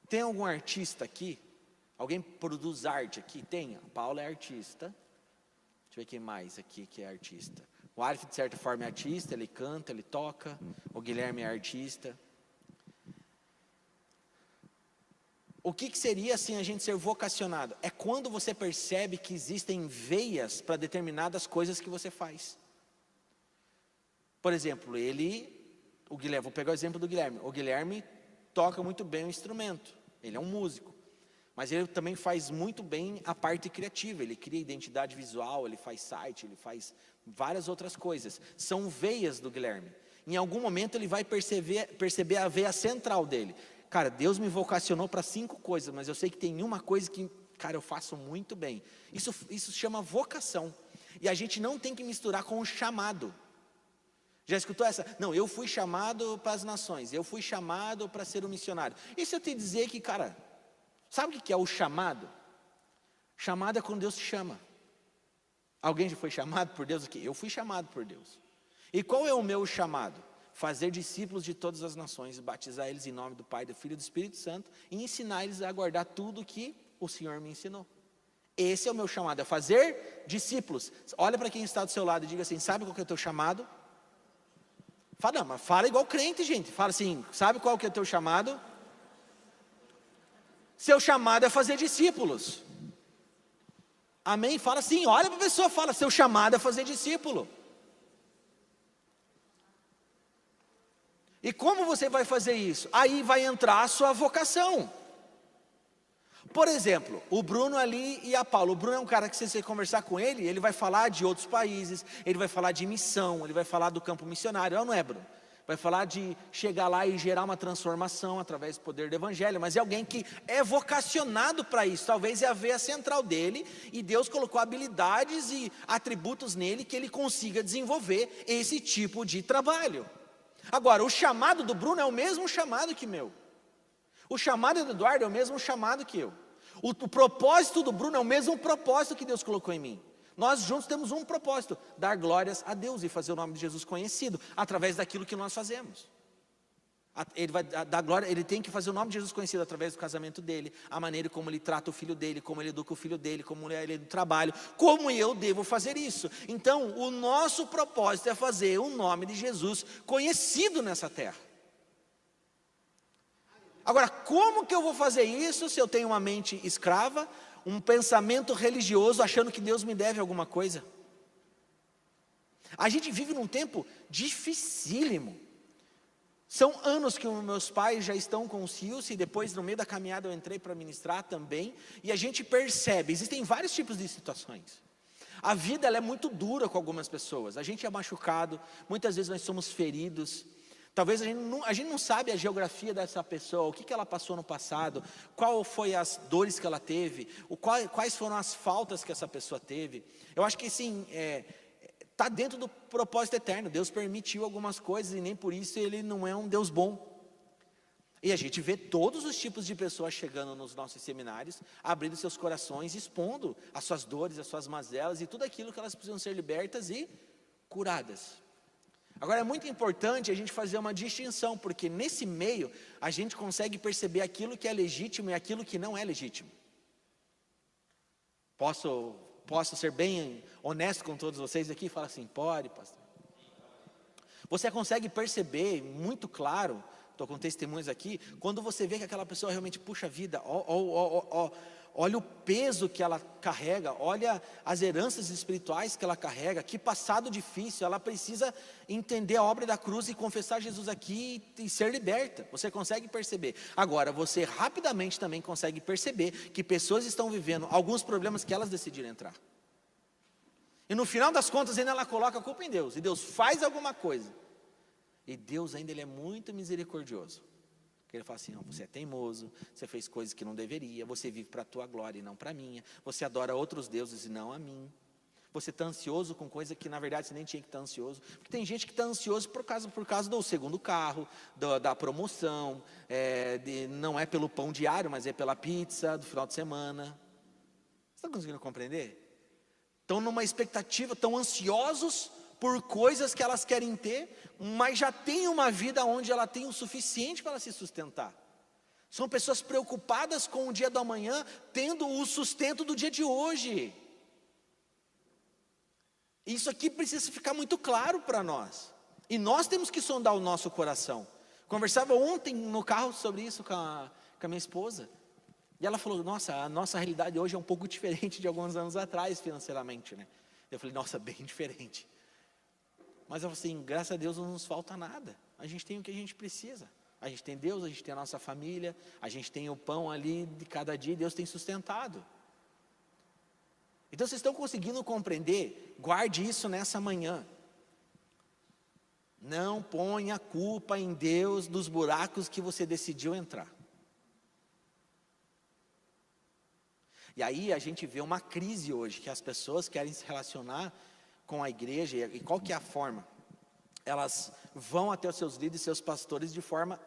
Tem algum artista aqui? Alguém produz arte aqui? Tem. A Paula é artista. Deixa eu ver quem mais aqui que é artista. O Arif, de certa forma, é artista, ele canta, ele toca. O Guilherme é artista. O que seria assim a gente ser vocacionado? É quando você percebe que existem veias para determinadas coisas que você faz. Por exemplo, o Guilherme, vou pegar o exemplo do Guilherme. O Guilherme toca muito bem o instrumento, ele é um músico. Mas ele também faz muito bem a parte criativa, ele cria identidade visual, ele faz site, ele faz várias outras coisas. São veias do Guilherme. Em algum momento ele vai perceber a veia central dele. Cara, Deus me vocacionou para 5 coisas, mas eu sei que tem uma coisa que, cara, eu faço muito bem. Isso se chama vocação. E a gente não tem que misturar com o chamado. Já escutou essa? Não, eu fui chamado para as nações, eu fui chamado para ser um missionário. E se eu te dizer que, cara, sabe o que é o chamado? Chamado é quando Deus te chama. Alguém já foi chamado por Deus? O quê? Eu fui chamado por Deus. E qual é o meu chamado? Fazer discípulos de todas as nações, batizar eles em nome do Pai, do Filho e do Espírito Santo, e ensinar eles a guardar tudo que o Senhor me ensinou. Esse é o meu chamado, é fazer discípulos. Olha para quem está do seu lado e diga assim, sabe qual que é o teu chamado? Fala, não, mas fala igual crente, gente. Fala assim, sabe qual que é o teu chamado? Seu chamado é fazer discípulos. Amém? Fala assim, olha para a pessoa, fala, seu chamado é fazer discípulo. E como você vai fazer isso? Aí vai entrar a sua vocação. Por exemplo, o Bruno ali e a Paula. O Bruno é um cara que, se você conversar com ele, ele vai falar de outros países, ele vai falar de missão, ele vai falar do campo missionário. Não é, Bruno? vai falar de chegar lá e gerar uma transformação através do poder do Evangelho, mas é alguém que é vocacionado para isso, talvez é a veia central dele, e Deus colocou habilidades e atributos nele que ele consiga desenvolver esse tipo de trabalho. Agora, o chamado do Bruno é o mesmo chamado que meu, o chamado do Eduardo é o mesmo chamado que eu, o propósito do Bruno é o mesmo propósito que Deus colocou em mim. Nós juntos temos um propósito: dar glórias a Deus e fazer o nome de Jesus conhecido através daquilo que nós fazemos. Ele vai dar glória, ele tem que fazer o nome de Jesus conhecido através do casamento dele, a maneira como ele trata o filho dele, como ele educa o filho dele, como ele é do trabalho, como eu devo fazer isso. Então, o nosso propósito é fazer o nome de Jesus conhecido nessa terra. Agora, como que eu vou fazer isso se eu tenho uma mente escrava, um pensamento religioso, achando que Deus me deve alguma coisa? A gente vive num tempo dificílimo. São anos que os meus pais já estão com o CIUS, e depois no meio da caminhada eu entrei para ministrar também, e a gente percebe, existem vários tipos de situações. A vida ela é muito dura com algumas pessoas, a gente é machucado, muitas vezes nós somos feridos. Talvez a gente não sabe a geografia dessa pessoa, o que ela passou no passado, qual foi as dores que ela teve, quais foram as faltas que essa pessoa teve. Eu acho que sim, está dentro do propósito eterno. Deus permitiu algumas coisas e nem por isso Ele não é um Deus bom. E a gente vê todos os tipos de pessoas chegando nos nossos seminários, abrindo seus corações, expondo as suas dores, as suas mazelas e tudo aquilo que elas precisam ser libertas e curadas. Agora é muito importante a gente fazer uma distinção, porque nesse meio a gente consegue perceber aquilo que é legítimo e aquilo que não é legítimo. Posso ser bem honesto com todos vocês aqui e falar assim: pode, pastor. Você consegue perceber muito claro, estou com testemunhos aqui, quando você vê que aquela pessoa realmente, puxa vida, olha o peso que ela carrega, olha as heranças espirituais que ela carrega, que passado difícil, ela precisa entender a obra da cruz e confessar Jesus aqui e ser liberta. Você consegue perceber. Agora, você rapidamente também consegue perceber que pessoas estão vivendo alguns problemas que elas decidiram entrar. E no final das contas ainda ela coloca a culpa em Deus, e Deus faz alguma coisa. E Deus ainda ele é muito misericordioso. Porque Ele fala assim: não, você é teimoso, você fez coisas que não deveria, você vive para a tua glória e não para a minha, você adora outros deuses e não a mim, você está ansioso com coisa que na verdade você nem tinha que estar ansioso, porque tem gente que está ansioso por causa do segundo carro, da promoção, não é pelo pão diário, mas é pela pizza do final de semana. Você está conseguindo compreender? Estão numa expectativa, estão ansiosos por coisas que elas querem ter, mas já tem uma vida onde ela tem o suficiente para ela se sustentar. São pessoas preocupadas com o dia do amanhã, tendo o sustento do dia de hoje. Isso aqui precisa ficar muito claro para nós, e nós temos que sondar o nosso coração. Conversava ontem no carro sobre isso com a minha esposa, e ela falou: nossa, a nossa realidade hoje é um pouco diferente de alguns anos atrás financeiramente, né? Eu falei: nossa, bem diferente. Mas eu falei assim: graças a Deus não nos falta nada, a gente tem o que a gente precisa. A gente tem Deus, a gente tem a nossa família, a gente tem o pão ali de cada dia, Deus tem sustentado. Então vocês estão conseguindo compreender? Guarde isso nessa manhã. Não ponha a culpa em Deus dos buracos que você decidiu entrar. E aí a gente vê uma crise hoje, que as pessoas querem se relacionar com a igreja, e qual que é a forma? Elas vão até os seus líderes e seus pastores de forma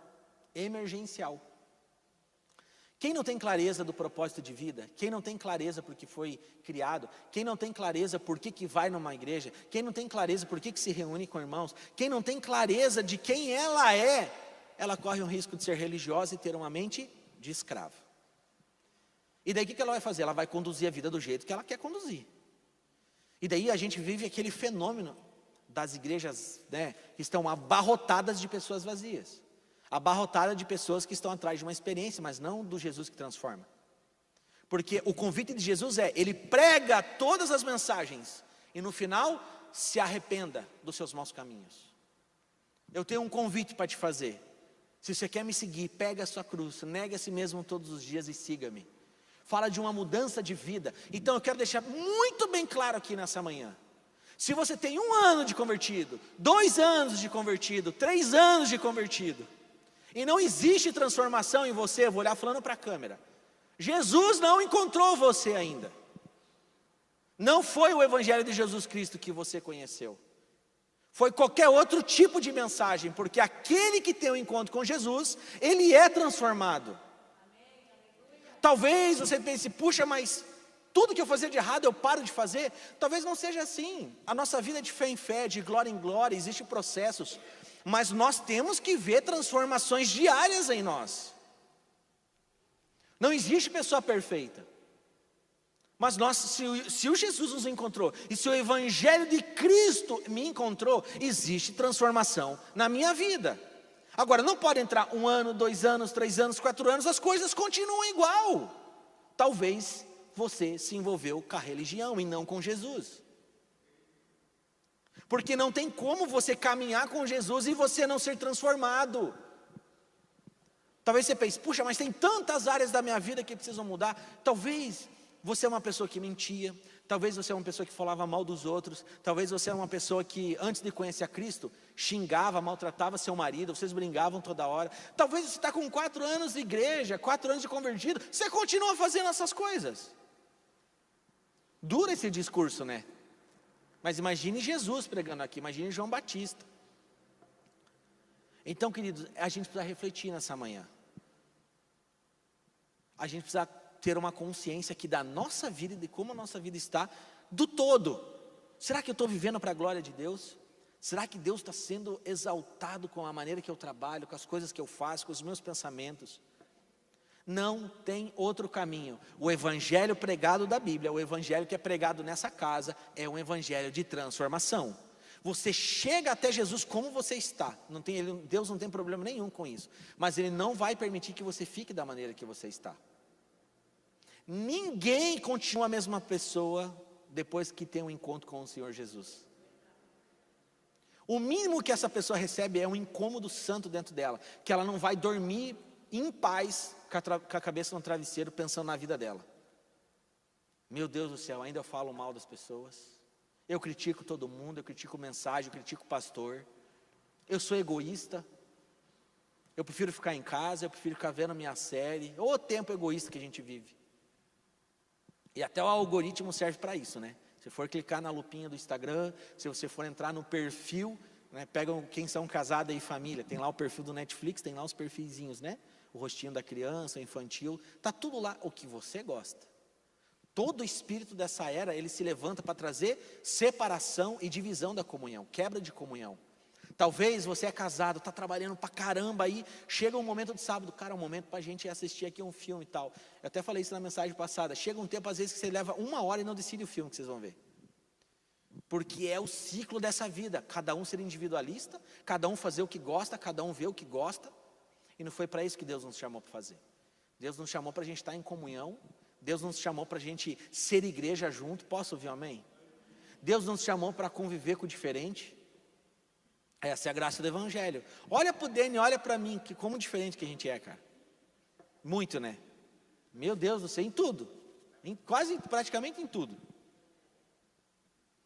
emergencial. Quem não tem clareza do propósito de vida, quem não tem clareza por que foi criado, quem não tem clareza por que vai numa igreja, quem não tem clareza por que se reúne com irmãos, quem não tem clareza de quem ela é, ela corre o risco de ser religiosa e ter uma mente de escravo. E daí o que ela vai fazer? Ela vai conduzir a vida do jeito que ela quer conduzir. E daí a gente vive aquele fenômeno das igrejas, né, que estão abarrotadas de pessoas vazias, abarrotadas de pessoas que estão atrás de uma experiência, mas não do Jesus que transforma. Porque o convite de Jesus Ele prega todas as mensagens, e no final, se arrependa dos seus maus caminhos. Eu tenho um convite para te fazer. Se você quer me seguir, pega a sua cruz, negue a si mesmo todos os dias e siga-me. Fala de uma mudança de vida. Então eu quero deixar muito bem claro aqui nessa manhã: Se você tem 1 ano de convertido, 2 anos de convertido, 3 anos de convertido, e não existe transformação em você, eu vou olhar falando para a câmera, Jesus não encontrou você ainda. Não foi o Evangelho de Jesus Cristo que você conheceu. Foi qualquer outro tipo de mensagem, porque aquele que tem um encontro com Jesus, ele é transformado. Talvez você pense, puxa, mas tudo que eu fazia de errado eu paro de fazer. Talvez não seja assim. A nossa vida é de fé em fé, de glória em glória, existem processos. Mas nós temos que ver transformações diárias em nós. Não existe pessoa perfeita. Mas se o Jesus nos encontrou, e se o Evangelho de Cristo me encontrou, existe transformação na minha vida. Agora, não pode entrar 1 ano, 2 anos, 3 anos, 4 anos, as coisas continuam igual. Talvez você se envolveu com a religião e não com Jesus. Porque não tem como você caminhar com Jesus e você não ser transformado. Talvez você pense, puxa, mas tem tantas áreas da minha vida que precisam mudar. Talvez você é uma pessoa que mentia, talvez você é uma pessoa que falava mal dos outros, talvez você é uma pessoa que antes de conhecer a Cristo, xingava, maltratava seu marido, vocês brigavam toda hora. Talvez você está com 4 anos de igreja, 4 anos de convertido, você continua fazendo essas coisas. Dura esse discurso, né? Mas imagine Jesus pregando aqui, imagine João Batista. Então, queridos, a gente precisa refletir nessa manhã. A gente precisa ter uma consciência aqui da nossa vida e de como a nossa vida está, do todo. Será que eu estou vivendo para a glória de Deus? Será que Deus está sendo exaltado com a maneira que eu trabalho, com as coisas que eu faço, com os meus pensamentos? Não tem outro caminho. O evangelho pregado da Bíblia, o evangelho que é pregado nessa casa, é um evangelho de transformação. Você chega até Jesus como você está. Deus não tem problema nenhum com isso. Mas Ele não vai permitir que você fique da maneira que você está. Ninguém continua a mesma pessoa depois que tem um encontro com o Senhor Jesus. O mínimo que essa pessoa recebe é um incômodo santo dentro dela, que ela não vai dormir em paz com a cabeça no travesseiro pensando na vida dela. Meu Deus do céu, ainda eu falo mal das pessoas, eu critico todo mundo, eu critico mensagem, eu critico o pastor, eu sou egoísta, eu prefiro ficar em casa, eu prefiro ficar vendo minha série. Ô tempo egoísta que a gente vive. E até o algoritmo serve para isso, né? Se for clicar na lupinha do Instagram, se você for entrar no perfil, né, pegam quem são casados e família, tem lá o perfil do Netflix, tem lá os perfilzinhos, né? O rostinho da criança, infantil, tá tudo lá, o que você gosta. Todo espírito dessa era, ele se levanta para trazer separação e divisão da comunhão, quebra de comunhão. Talvez você é casado, está trabalhando para caramba aí, chega um momento de sábado, cara, um momento para a gente assistir aqui um filme e tal. Eu até falei isso na mensagem passada, chega um tempo às vezes que você leva 1 hora e não decide o filme que vocês vão ver. Porque é o ciclo dessa vida, cada um ser individualista, cada um fazer o que gosta, cada um ver o que gosta. E não foi para isso que Deus nos chamou para fazer. Deus nos chamou para a gente estar em comunhão, Deus nos chamou para a gente ser igreja junto, posso ouvir um amém? Deus nos chamou para conviver com o diferente. Essa é a graça do evangelho. Olha para o Dani, olha para mim, que como diferente que a gente é, cara. Muito, né? Meu Deus do céu, em tudo. Praticamente em tudo.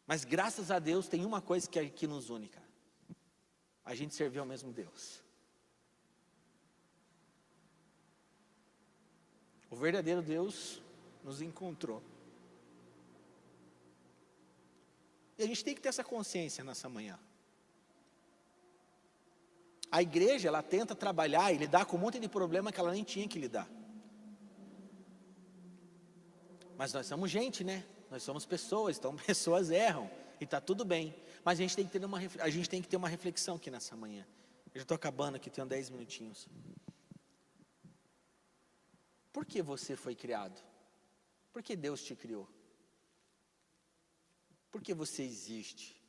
Mas graças a Deus tem uma coisa que nos une, cara. A gente serviu ao mesmo Deus. O verdadeiro Deus nos encontrou. E a gente tem que ter essa consciência nessa manhã. A igreja, ela tenta trabalhar e lidar com um monte de problema que ela nem tinha que lidar. Mas nós somos gente, né? Nós somos pessoas, então pessoas erram. E está tudo bem. Mas a gente tem que ter uma reflexão aqui nessa manhã. Eu já estou acabando aqui, tenho 10 minutinhos. Por que você foi criado? Por que Deus te criou? Por que você existe?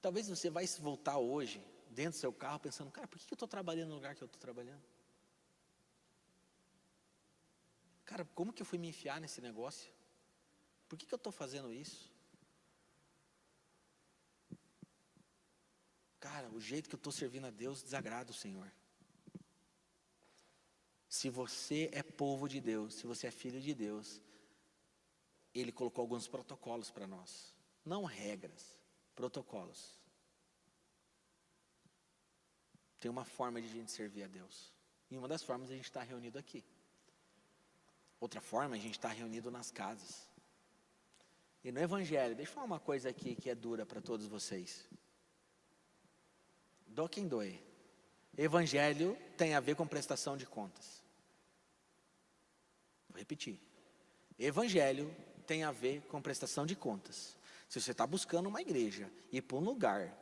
Talvez você vai se voltar hoje dentro do seu carro pensando, cara, por que eu estou trabalhando no lugar que eu estou trabalhando? Cara, como que eu fui me enfiar nesse negócio? Por que eu estou fazendo isso? Cara, o jeito que eu estou servindo a Deus desagrada o Senhor. Se você é povo de Deus, se você é filho de Deus, Ele colocou alguns protocolos para nós. não regras, protocolos. Tem uma forma de a gente servir a Deus. E uma das formas é a gente estar reunido aqui. Outra forma é a gente estar reunido nas casas. E no Evangelho, deixa eu falar uma coisa aqui que é dura para todos vocês. Dó quem doer. Evangelho tem a ver com prestação de contas. Vou repetir. Evangelho tem a ver com prestação de contas. Se você está buscando uma igreja e ir para um lugar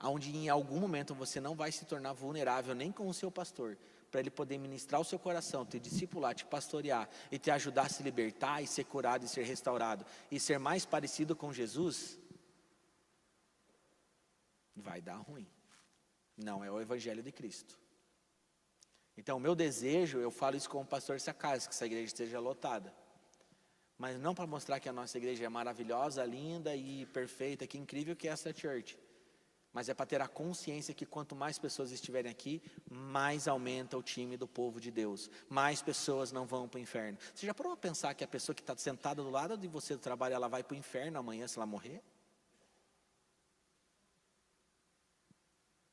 onde em algum momento você não vai se tornar vulnerável nem com o seu pastor, para ele poder ministrar o seu coração, te discipular, te pastorear e te ajudar a se libertar e ser curado e ser restaurado e ser mais parecido com Jesus, vai dar ruim. Não é o Evangelho de Cristo. Então o meu desejo, eu falo isso como pastor Sacas, que essa igreja esteja lotada. Mas não para mostrar que a nossa igreja é maravilhosa, linda e perfeita, que incrível que é essa church. Mas é para ter a consciência que quanto mais pessoas estiverem aqui, mais aumenta o time do povo de Deus. Mais pessoas não vão para o inferno. Você já parou a pensar que a pessoa que está sentada do lado de você do trabalho, ela vai para o inferno amanhã se ela morrer?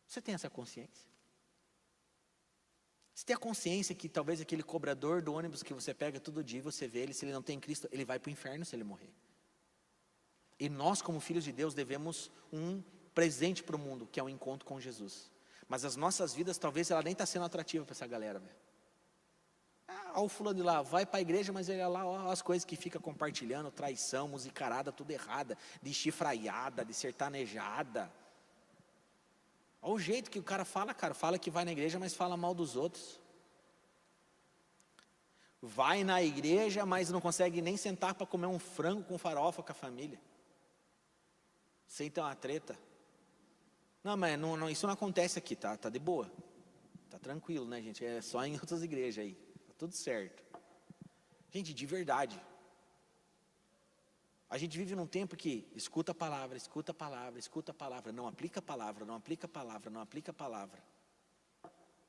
Você tem essa consciência? Você tem a consciência que talvez aquele cobrador do ônibus que você pega todo dia, você vê ele, se ele não tem Cristo, ele vai para o inferno se ele morrer. E nós como filhos de Deus devemos um presente para o mundo, que é um encontro com Jesus. Mas as nossas vidas, talvez ela nem está sendo atrativa para essa galera, velho. Olha o fulano de lá, vai para a igreja, mas ele é lá, ó, as coisas que fica compartilhando, traição, musicarada, tudo errada, de chifraiada, de sertanejada. Olha o jeito que o cara fala que vai na igreja, mas fala mal dos outros. Vai na igreja, mas não consegue nem sentar para comer um frango com farofa com a família. Sem ter uma treta. Não, mas isso não acontece aqui, tá de boa. Tá tranquilo, né, gente? É só em outras igrejas aí. Tá tudo certo. Gente, de verdade. A gente vive num tempo que escuta a palavra, escuta a palavra, escuta a palavra, não aplica a palavra, não aplica a palavra, não aplica a palavra.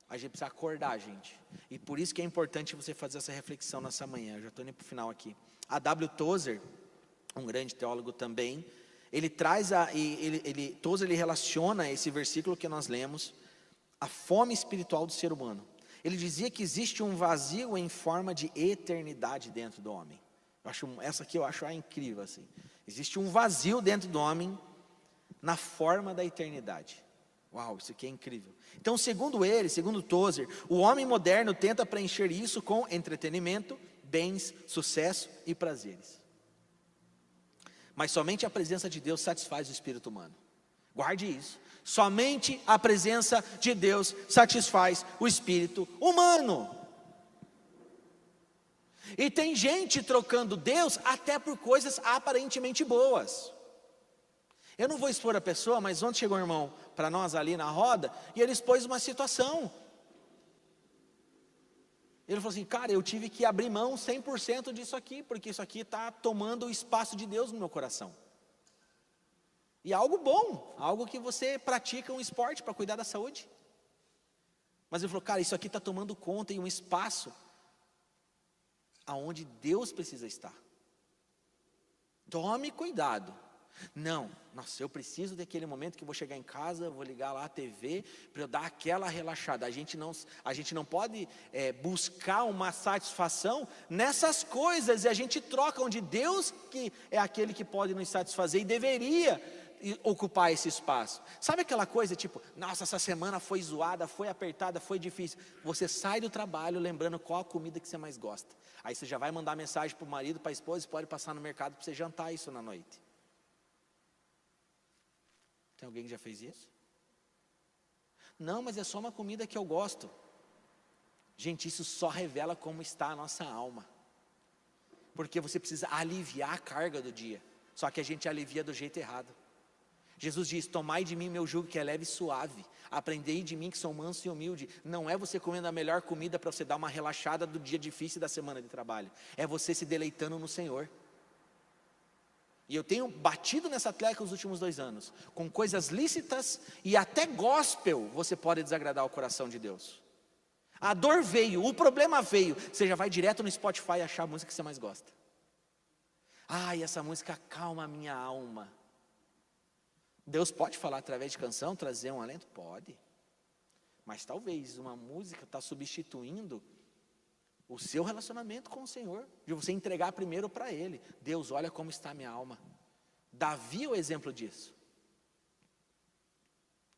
A gente precisa acordar, gente. E por isso que é importante você fazer essa reflexão nessa manhã. Eu já estou indo para o final aqui. A W. Tozer, um grande teólogo também, ele traz Tozer ele relaciona esse versículo que nós lemos, a fome espiritual do ser humano. Ele dizia que existe um vazio em forma de eternidade dentro do homem. Essa aqui eu acho incrível assim. Existe um vazio dentro do homem na forma da eternidade. Uau, isso aqui é incrível. Então, segundo Tozer, o homem moderno tenta preencher isso com entretenimento, bens, sucesso e prazeres. Mas somente a presença de Deus satisfaz o espírito humano. Guarde isso. Somente a presença de Deus satisfaz o espírito humano. E tem gente trocando Deus até por coisas aparentemente boas. Eu não vou expor a pessoa, mas ontem chegou um irmão para nós ali na roda, e ele expôs uma situação. Ele falou assim, cara, eu tive que abrir mão 100% disso aqui, porque isso aqui está tomando o espaço de Deus no meu coração. E é algo bom, algo que você pratica um esporte para cuidar da saúde. Mas ele falou, cara, isso aqui está tomando conta e um espaço aonde Deus precisa estar. Tome cuidado. Não, nossa, eu preciso daquele momento que eu vou chegar em casa, eu vou ligar lá a TV, para eu dar aquela relaxada. A gente não pode buscar uma satisfação nessas coisas, e a gente troca onde Deus que é aquele que pode nos satisfazer, e deveria ocupar esse espaço. Sabe aquela coisa tipo, nossa, essa semana foi zoada, foi apertada, foi difícil. Você sai do trabalho lembrando qual a comida que você mais gosta. Aí você já vai mandar mensagem para o marido, para a esposa, e pode passar no mercado para você jantar isso na noite. Tem alguém que já fez isso? Não, mas é só uma comida que eu gosto. Gente, isso só revela como está a nossa alma. Porque você precisa aliviar a carga do dia. Só que a gente alivia do jeito errado. Jesus diz, tomai de mim meu jugo que é leve e suave. Aprendei de mim que sou manso e humilde. Não é você comendo a melhor comida para você dar uma relaxada do dia difícil da semana de trabalho. É você se deleitando no Senhor. E eu tenho batido nessa tecla os últimos 2 anos. Com coisas lícitas e até gospel, você pode desagradar o coração de Deus. A dor veio, o problema veio. Você já vai direto no Spotify e achar a música que você mais gosta. Ai, essa música acalma a minha alma. Deus pode falar através de canção, trazer um alento? Pode. Mas talvez uma música está substituindo o seu relacionamento com o Senhor, de você entregar primeiro para Ele. Deus, olha como está a minha alma. Davi é o exemplo disso.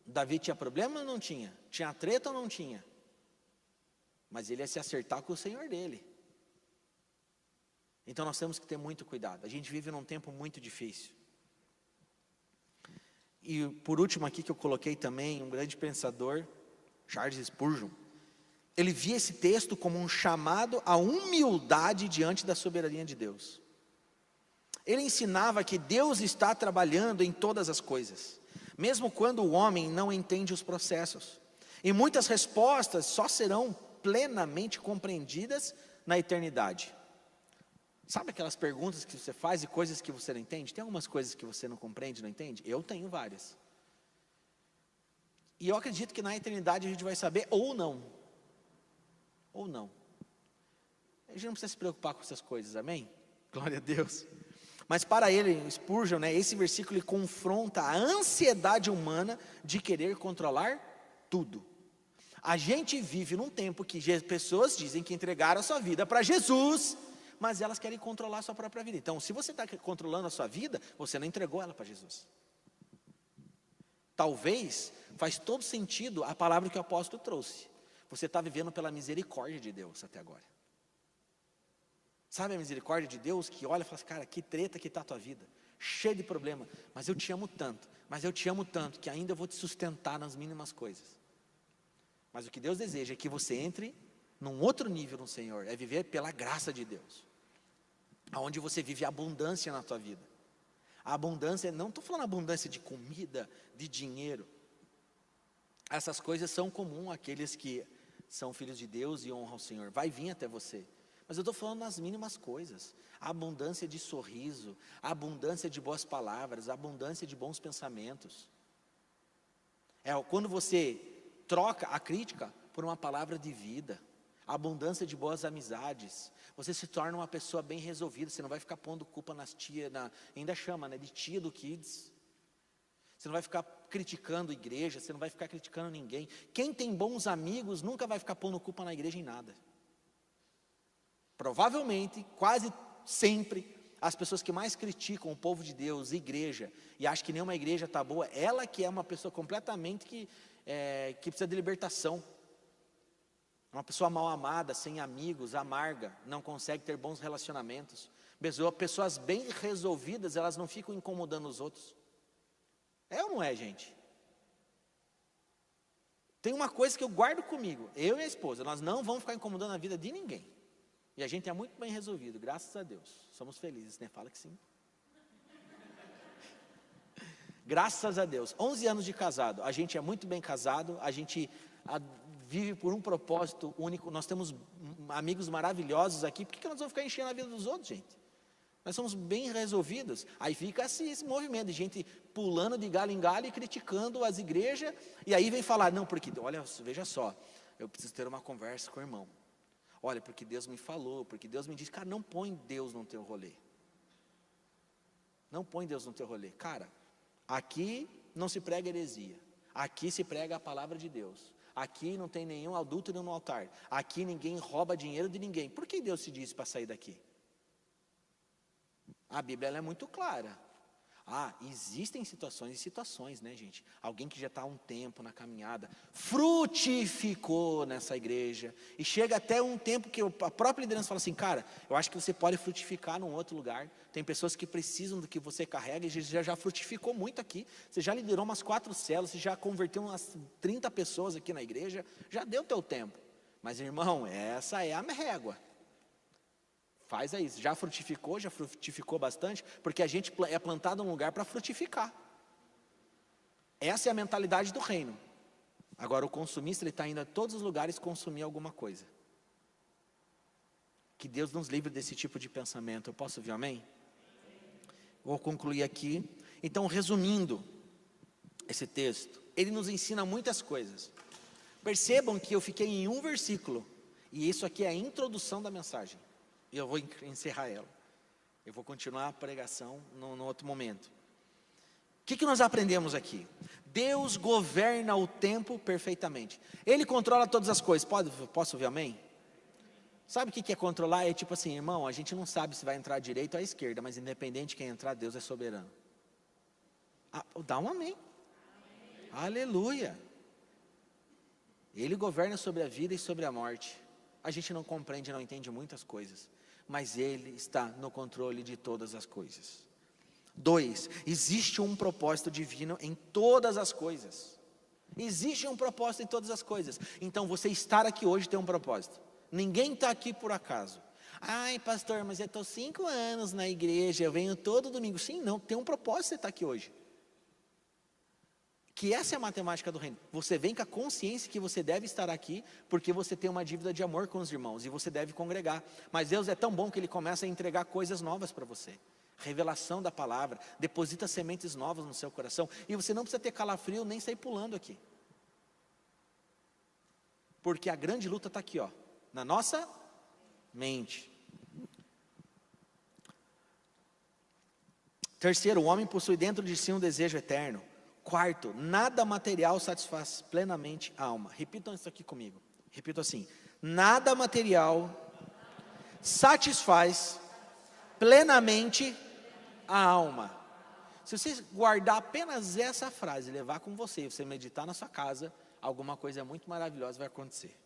Davi tinha problema ou não tinha? Tinha treta ou não tinha? Mas ele ia se acertar com o Senhor dele. Então nós temos que ter muito cuidado. A gente vive num tempo muito difícil. E por último aqui que eu coloquei também, um grande pensador, Charles Spurgeon, ele via esse texto como um chamado à humildade diante da soberania de Deus. Ele ensinava que Deus está trabalhando em todas as coisas, mesmo quando o homem não entende os processos. E muitas respostas só serão plenamente compreendidas na eternidade. Sabe aquelas perguntas que você faz e coisas que você não entende? Tem algumas coisas que você não compreende, não entende? Eu tenho várias. E eu acredito que na eternidade a gente vai saber ou não. Ou não. A gente não precisa se preocupar com essas coisas, amém? Glória a Deus. Mas para ele, Spurgeon, esse versículo ele confronta a ansiedade humana de querer controlar tudo. A gente vive num tempo que pessoas dizem que entregaram a sua vida para Jesus, mas elas querem controlar a sua própria vida. Então, se você está controlando a sua vida, você não entregou ela para Jesus. Talvez faz todo sentido a palavra que o apóstolo trouxe. Você está vivendo pela misericórdia de Deus até agora. Sabe a misericórdia de Deus que olha e fala assim, cara, que treta que está a tua vida, cheio de problema, mas eu te amo tanto, que ainda eu vou te sustentar nas mínimas coisas. Mas o que Deus deseja é que você entre num outro nível no Senhor, é viver pela graça de Deus, aonde você vive abundância na tua vida. A abundância, não estou falando abundância de comida, de dinheiro, essas coisas são comuns àqueles que são filhos de Deus e honram o Senhor, vai vir até você. Mas eu estou falando nas mínimas coisas, a abundância de sorriso, a abundância de boas palavras, a abundância de bons pensamentos. Quando você troca a crítica por uma palavra de vida, a abundância de boas amizades, você se torna uma pessoa bem resolvida, você não vai ficar pondo culpa nas tias, ainda chama, de tia do kids. Você não vai ficar criticando a igreja, você não vai ficar criticando ninguém. Quem tem bons amigos nunca vai ficar pondo culpa na igreja em nada. Provavelmente, quase sempre, as pessoas que mais criticam o povo de Deus, igreja, e acham que nenhuma igreja está boa, ela que é uma pessoa completamente que precisa de libertação. Uma pessoa mal amada, sem amigos, amarga, não consegue ter bons relacionamentos. Pessoas bem resolvidas, elas não ficam incomodando os outros. É ou não é, gente? Tem uma coisa que eu guardo comigo, eu e a esposa, nós não vamos ficar incomodando a vida de ninguém. E a gente é muito bem resolvido, graças a Deus. Somos felizes, né? Fala que sim. Graças a Deus. 11 anos de casado, a gente é muito bem casado, a gente vive por um propósito único. Nós temos amigos maravilhosos aqui, por que nós vamos ficar enchendo a vida dos outros, gente? Nós somos bem resolvidos. Aí fica assim, esse movimento de gente pulando de galho em galho e criticando as igrejas, e aí vem falar, não, porque, olha, veja só, eu preciso ter uma conversa com o irmão. Olha, porque Deus me falou, porque Deus me disse, cara, não põe Deus no teu rolê. Não põe Deus no teu rolê. Cara, aqui não se prega heresia. Aqui se prega a palavra de Deus. Aqui não tem nenhum adúltero no altar. Aqui ninguém rouba dinheiro de ninguém. Por que Deus te disse para sair daqui? A Bíblia ela é muito clara. Existem situações e situações, né, gente? Alguém que já está há um tempo na caminhada, frutificou nessa igreja, e chega até um tempo que a própria liderança fala assim, cara, eu acho que você pode frutificar num outro lugar. Tem pessoas que precisam do que você carrega, e já frutificou muito aqui. Você já liderou umas 4 células, você já converteu umas 30 pessoas aqui na igreja, já deu teu tempo. Mas, irmão, essa é a régua. Faz isso, já frutificou bastante, porque a gente é plantado num lugar para frutificar. Essa é a mentalidade do reino. Agora o consumista, ele está indo a todos os lugares consumir alguma coisa. Que Deus nos livre desse tipo de pensamento. Eu posso ouvir amém? Vou concluir aqui. Então, resumindo esse texto, ele nos ensina muitas coisas. Percebam que eu fiquei em um versículo, e isso aqui é a introdução da mensagem. E eu vou encerrar ela. Eu vou continuar a pregação no outro momento. que nós aprendemos aqui? Deus governa o tempo perfeitamente. Ele controla todas as coisas. Posso ouvir amém? Sabe o que é controlar? É tipo assim, irmão, a gente não sabe se vai entrar à direita ou à esquerda, mas independente de quem entrar, Deus é soberano. Dá um amém. Aleluia. Ele governa sobre a vida e sobre a morte. A gente não compreende, não entende muitas coisas, mas Ele está no controle de todas as coisas. 2, existe um propósito divino em todas as coisas. Existe um propósito em todas as coisas. Então você estar aqui hoje tem um propósito. Ninguém está aqui por acaso. Ai pastor, mas eu estou 5 anos na igreja, eu venho todo domingo. Sim, não, tem um propósito você estar aqui hoje. Que essa é a matemática do reino. Você vem com a consciência que você deve estar aqui, porque você tem uma dívida de amor com os irmãos, e você deve congregar. Mas Deus é tão bom que Ele começa a entregar coisas novas para você. Revelação da palavra, deposita sementes novas no seu coração, e você não precisa ter calafrio nem sair pulando aqui. Porque a grande luta está aqui, ó, na nossa mente. 3, o homem possui dentro de si um desejo eterno. 4, nada material satisfaz plenamente a alma. Repitam isso aqui comigo. Repito assim: nada material satisfaz plenamente a alma. Se você guardar apenas essa frase, levar com você, você meditar na sua casa, alguma coisa muito maravilhosa vai acontecer.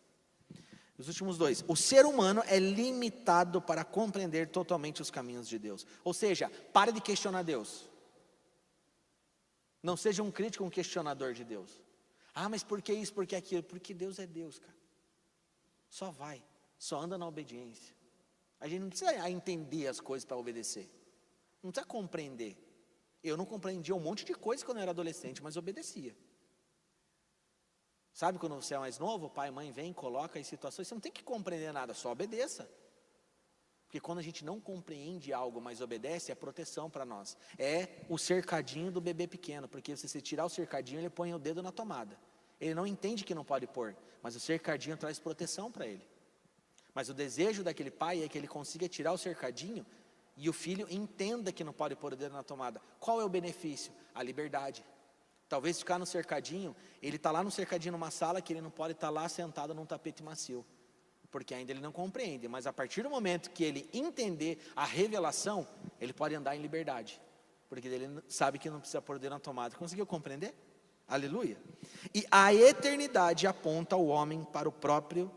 Os últimos 2, o ser humano é limitado para compreender totalmente os caminhos de Deus. Ou seja, pare de questionar Deus. Não seja um crítico, um questionador de Deus. Mas por que isso, por que aquilo? Porque Deus é Deus, cara. Só vai, só anda na obediência. A gente não precisa entender as coisas para obedecer. Não precisa compreender. Eu não compreendia um monte de coisa quando eu era adolescente, mas obedecia. Sabe quando você é mais novo, pai e mãe vem, coloca em situações, você não tem que compreender nada, só obedeça. Porque quando a gente não compreende algo, mas obedece, é proteção para nós. É o cercadinho do bebê pequeno, porque se você tirar o cercadinho, ele põe o dedo na tomada. Ele não entende que não pode pôr, mas o cercadinho traz proteção para ele. Mas o desejo daquele pai é que ele consiga tirar o cercadinho e o filho entenda que não pode pôr o dedo na tomada. Qual é o benefício? A liberdade. Talvez ficar no cercadinho, ele está lá no cercadinho numa sala que ele não pode estar lá sentado num tapete macio. Porque ainda ele não compreende, mas a partir do momento que ele entender a revelação, ele pode andar em liberdade, porque ele sabe que não precisa pôr o dedo na tomada. Conseguiu compreender? Aleluia. E a eternidade aponta o homem para o próprio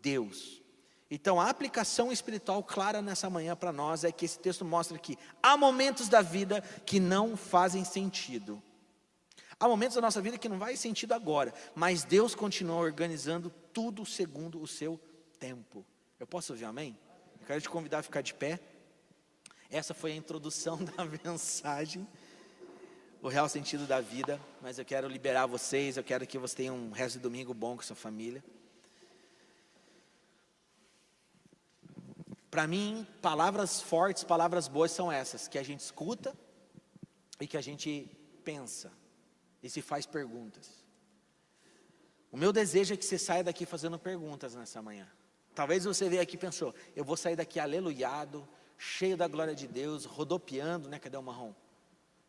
Deus. Então a aplicação espiritual clara nessa manhã para nós é que esse texto mostra que há momentos da vida que não fazem sentido. Há momentos da nossa vida que não faz sentido agora, mas Deus continua organizando tudo segundo o seu tempo. Eu posso ouvir amém? Eu quero te convidar a ficar de pé. Essa foi a introdução da mensagem, o real sentido da vida. Mas eu quero liberar vocês, eu quero que você tenha um resto de domingo bom com a sua família. Para mim, palavras fortes, palavras boas são essas, que a gente escuta e que a gente pensa e se faz perguntas. O meu desejo é que você saia daqui fazendo perguntas nessa manhã. Talvez você veja aqui e pensou, eu vou sair daqui aleluiado, cheio da glória de Deus, rodopiando, né? Cadê o Marrom?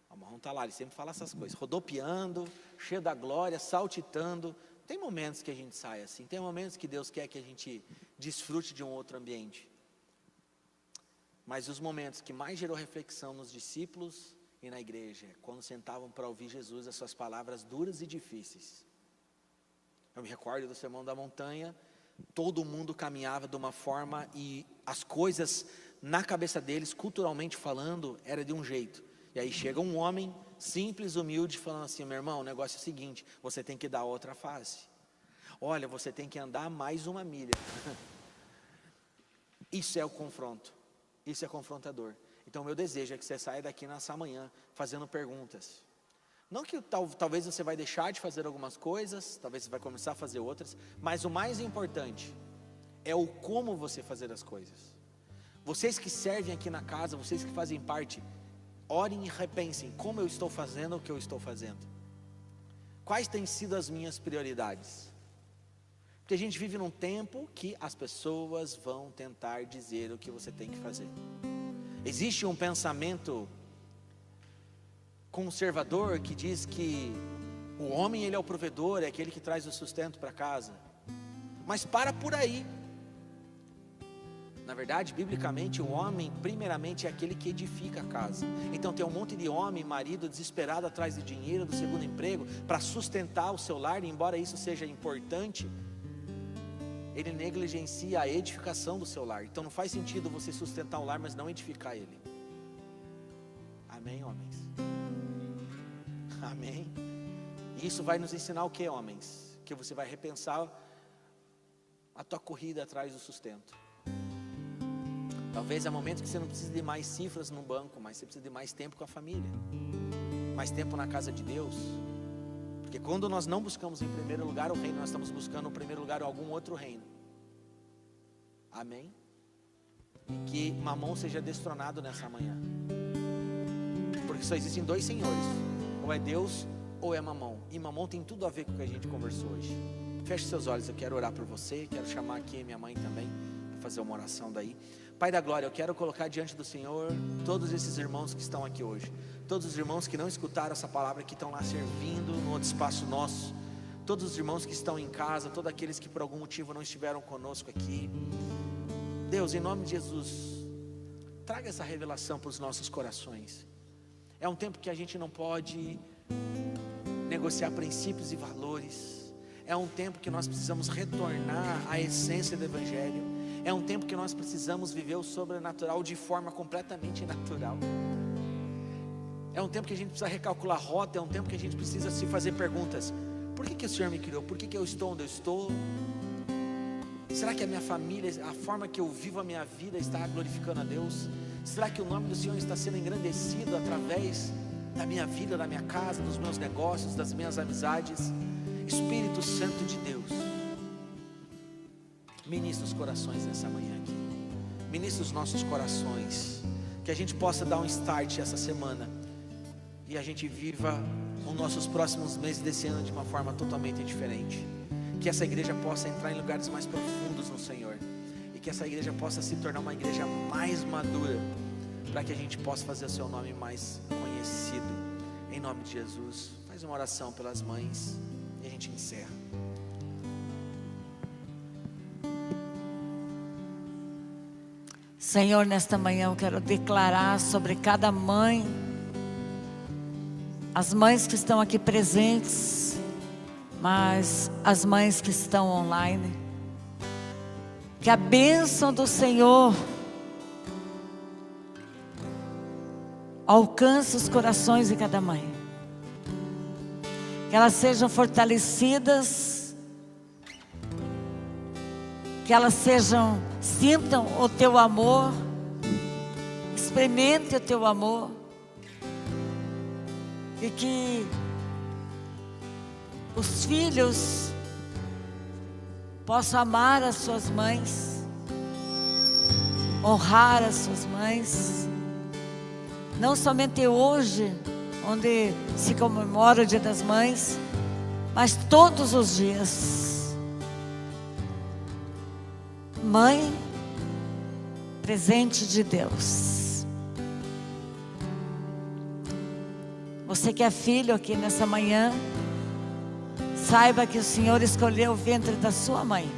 O Marrom está lá, ele sempre fala essas coisas, rodopiando, cheio da glória, saltitando. Tem momentos que a gente sai assim, tem momentos que Deus quer que a gente desfrute de um outro ambiente. Mas os momentos que mais gerou reflexão nos discípulos e na igreja, quando sentavam para ouvir Jesus, as suas palavras duras e difíceis. Eu me recordo do Sermão da Montanha. Todo mundo caminhava de uma forma e as coisas na cabeça deles, culturalmente falando, era de um jeito. E aí chega um homem simples, humilde, falando assim, meu irmão, o negócio é o seguinte, você tem que dar outra face. Olha, você tem que andar mais 1 milha. Isso é o confronto, isso é confrontador. Então o meu desejo é que você saia daqui nessa manhã fazendo perguntas. Não que talvez você vai deixar de fazer algumas coisas, talvez você vai começar a fazer outras, mas o mais importante é o como você fazer as coisas. Vocês que servem aqui na casa, vocês que fazem parte, orem e repensem, como eu estou fazendo o que eu estou fazendo? Quais têm sido as minhas prioridades? Porque a gente vive num tempo que as pessoas vão tentar dizer o que você tem que fazer. Existe um pensamento conservador que diz que o homem ele é o provedor, é aquele que traz o sustento para casa. Mas para por aí. Na verdade, biblicamente, o homem primeiramente é aquele que edifica a casa. Então tem um monte de homem, marido desesperado atrás de dinheiro, do segundo emprego, para sustentar o seu lar, e embora isso seja importante, ele negligencia a edificação do seu lar. Então não faz sentido você sustentar o lar, mas não edificar ele. Amém, homens? Amém? E isso vai nos ensinar o que, homens? Que você vai repensar a tua corrida atrás do sustento. Talvez é momento que você não precise de mais cifras no banco, mas você precisa de mais tempo com a família, mais tempo na casa de Deus. Porque quando nós não buscamos em primeiro lugar o reino, nós estamos buscando em primeiro lugar algum outro reino. Amém? E que Mamon seja destronado nessa manhã. Porque só existem dois senhores, ou é Deus ou é Mamon. E Mamon tem tudo a ver com o que a gente conversou hoje. Feche seus olhos, eu quero orar por você. Quero chamar aqui minha mãe também para fazer uma oração daí. Pai da glória, eu quero colocar diante do Senhor todos esses irmãos que estão aqui hoje, todos os irmãos que não escutaram essa palavra, que estão lá servindo no outro espaço nosso, todos os irmãos que estão em casa, todos aqueles que por algum motivo não estiveram conosco aqui. Deus, em nome de Jesus, traga essa revelação para os nossos corações. É um tempo que a gente não pode negociar princípios e valores. É um tempo que nós precisamos retornar à essência do Evangelho. É um tempo que nós precisamos viver o sobrenatural de forma completamente natural. É um tempo que a gente precisa recalcular rota. É um tempo que a gente precisa se fazer perguntas: por que o Senhor me criou? Por que eu estou onde eu estou? Será que a minha família, a forma que eu vivo a minha vida está glorificando a Deus? Será que o nome do Senhor está sendo engrandecido através da minha vida, da minha casa, dos meus negócios, das minhas amizades? Espírito Santo de Deus, ministra os corações nessa manhã aqui. Ministra os nossos corações. Que a gente possa dar um start essa semana e a gente viva os nossos próximos meses desse ano de uma forma totalmente diferente. Que essa igreja possa entrar em lugares mais profundos no Senhor. E que essa igreja possa se tornar uma igreja mais madura, para que a gente possa fazer o seu nome mais conhecido. Em nome de Jesus, faz uma oração pelas mães e a gente encerra. Senhor, nesta manhã eu quero declarar sobre cada mãe, as mães que estão aqui presentes, mas as mães que estão online, que a bênção do Senhor alcance os corações de cada mãe, que elas sejam fortalecidas, que elas sintam o teu amor, experimentem o teu amor, e que os filhos possam amar as suas mães, honrar as suas mães, não somente hoje, onde se comemora o Dia das Mães, mas todos os dias. Mãe, presente de Deus. Você que é filho aqui nessa manhã, saiba que o Senhor escolheu o ventre da sua mãe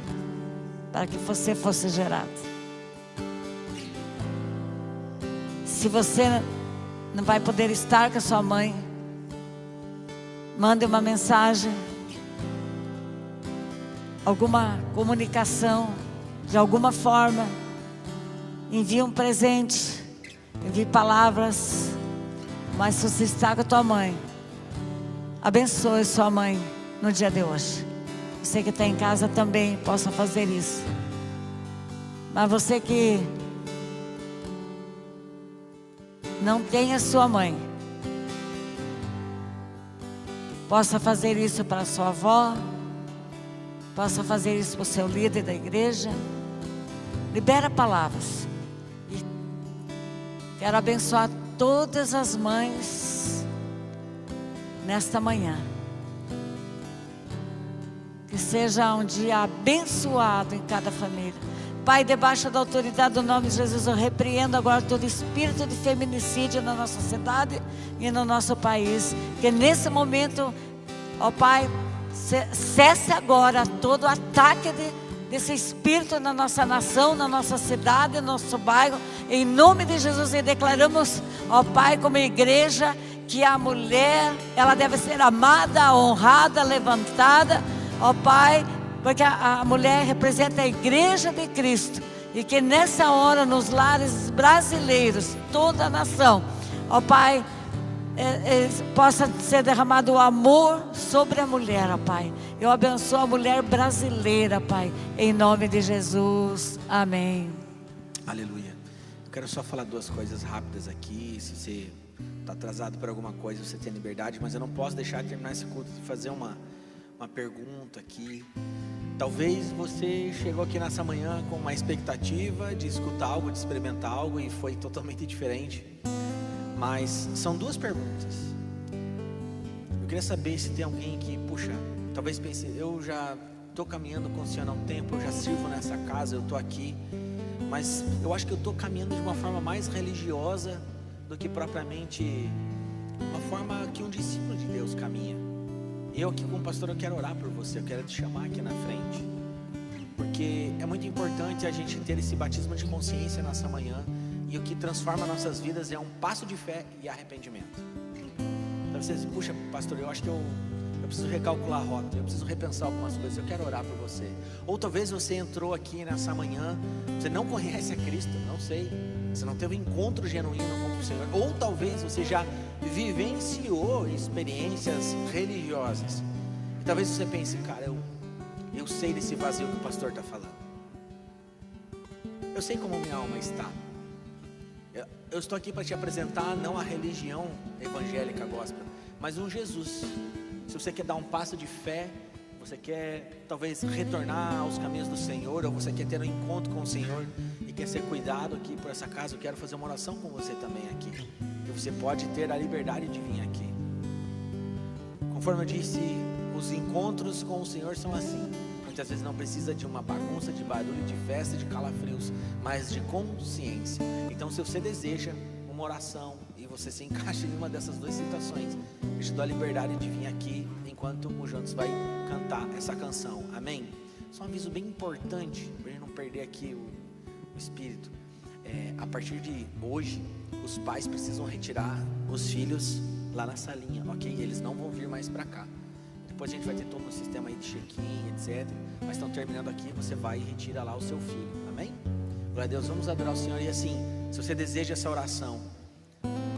para que você fosse gerado. Se você não vai poder estar com a sua mãe, mande uma mensagem, alguma comunicação, de alguma forma, envie um presente, envie palavras. Mas se você está com a tua mãe, abençoe sua mãe no dia de hoje. Você que está em casa também possa fazer isso. Mas você que não tem a sua mãe, possa fazer isso para a sua avó, possa fazer isso para o seu líder da igreja. Libera palavras. E quero abençoar todas as mães nesta manhã. Que seja um dia abençoado em cada família. Pai, debaixo da autoridade do nome de Jesus, eu repreendo agora todo espírito de feminicídio na nossa cidade e no nosso país. Que nesse momento, ó Pai, cesse agora todo ataque desse espírito na nossa nação, na nossa cidade, no nosso bairro. Em nome de Jesus, e declaramos, ó Pai, como igreja, que a mulher, ela deve ser amada, honrada, levantada, ó Pai, porque a mulher representa a igreja de Cristo. E que nessa hora, nos lares brasileiros, toda a nação, ó Pai, possa ser derramado o amor sobre a mulher, ó Pai. Eu abençoo a mulher brasileira, Pai, em nome de Jesus, amém. Aleluia. Eu quero só falar duas coisas rápidas aqui. Se você está atrasado por alguma coisa, você tem liberdade, mas eu não posso deixar de terminar esse culto de fazer uma pergunta aqui. Talvez você chegou aqui nessa manhã com uma expectativa de escutar algo, de experimentar algo, e foi totalmente diferente. Mas são duas perguntas. Eu queria saber se tem alguém que, puxa, talvez pense, eu já estou caminhando com o Senhor há um tempo, eu já sirvo nessa casa, eu estou aqui, mas eu acho que eu estou caminhando de uma forma mais religiosa do que propriamente uma forma que um discípulo de Deus caminha. Eu aqui como pastor, eu quero orar por você, eu quero te chamar aqui na frente, porque é muito importante a gente ter esse batismo de consciência nessa manhã. E o que transforma nossas vidas é um passo de fé e arrependimento. Então você diz, puxa pastor, eu acho que eu preciso recalcular a rota, eu preciso repensar algumas coisas, eu quero orar por você. Ou talvez você entrou aqui nessa manhã, você não conhece a Cristo, não sei, você não teve um encontro genuíno com o Senhor. Ou talvez você já vivenciou experiências religiosas, e talvez você pense, cara, eu sei desse vazio que o pastor está falando, eu sei como minha alma está. Eu estou aqui para te apresentar não a religião evangélica gospel, mas um Jesus. Se você quer dar um passo de fé, você quer talvez retornar aos caminhos do Senhor, ou você quer ter um encontro com o Senhor e quer ser cuidado aqui por essa casa, eu quero fazer uma oração com você também aqui. E você pode ter a liberdade de vir aqui. Conforme eu disse, os encontros com o Senhor são assim. Muitas vezes não precisa de uma bagunça, de barulho, de festa, de calafrios, mas de consciência. Então, se você deseja uma oração e você se encaixa em uma dessas duas situações, eu te dou a liberdade de vir aqui enquanto o Jonas vai cantar essa canção. Amém? Só um aviso bem importante para a gente não perder aqui o espírito. A partir de hoje, os pais precisam retirar os filhos lá na salinha, ok? Eles não vão vir mais para cá. Depois a gente vai ter todo um sistema aí de check-in, etc. Mas estão terminando aqui, você vai e retira lá o seu filho, amém? Glória a Deus, vamos adorar o Senhor. E assim, se você deseja essa oração,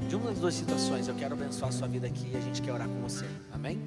de uma das duas situações, eu quero abençoar a sua vida aqui e a gente quer orar com você, amém?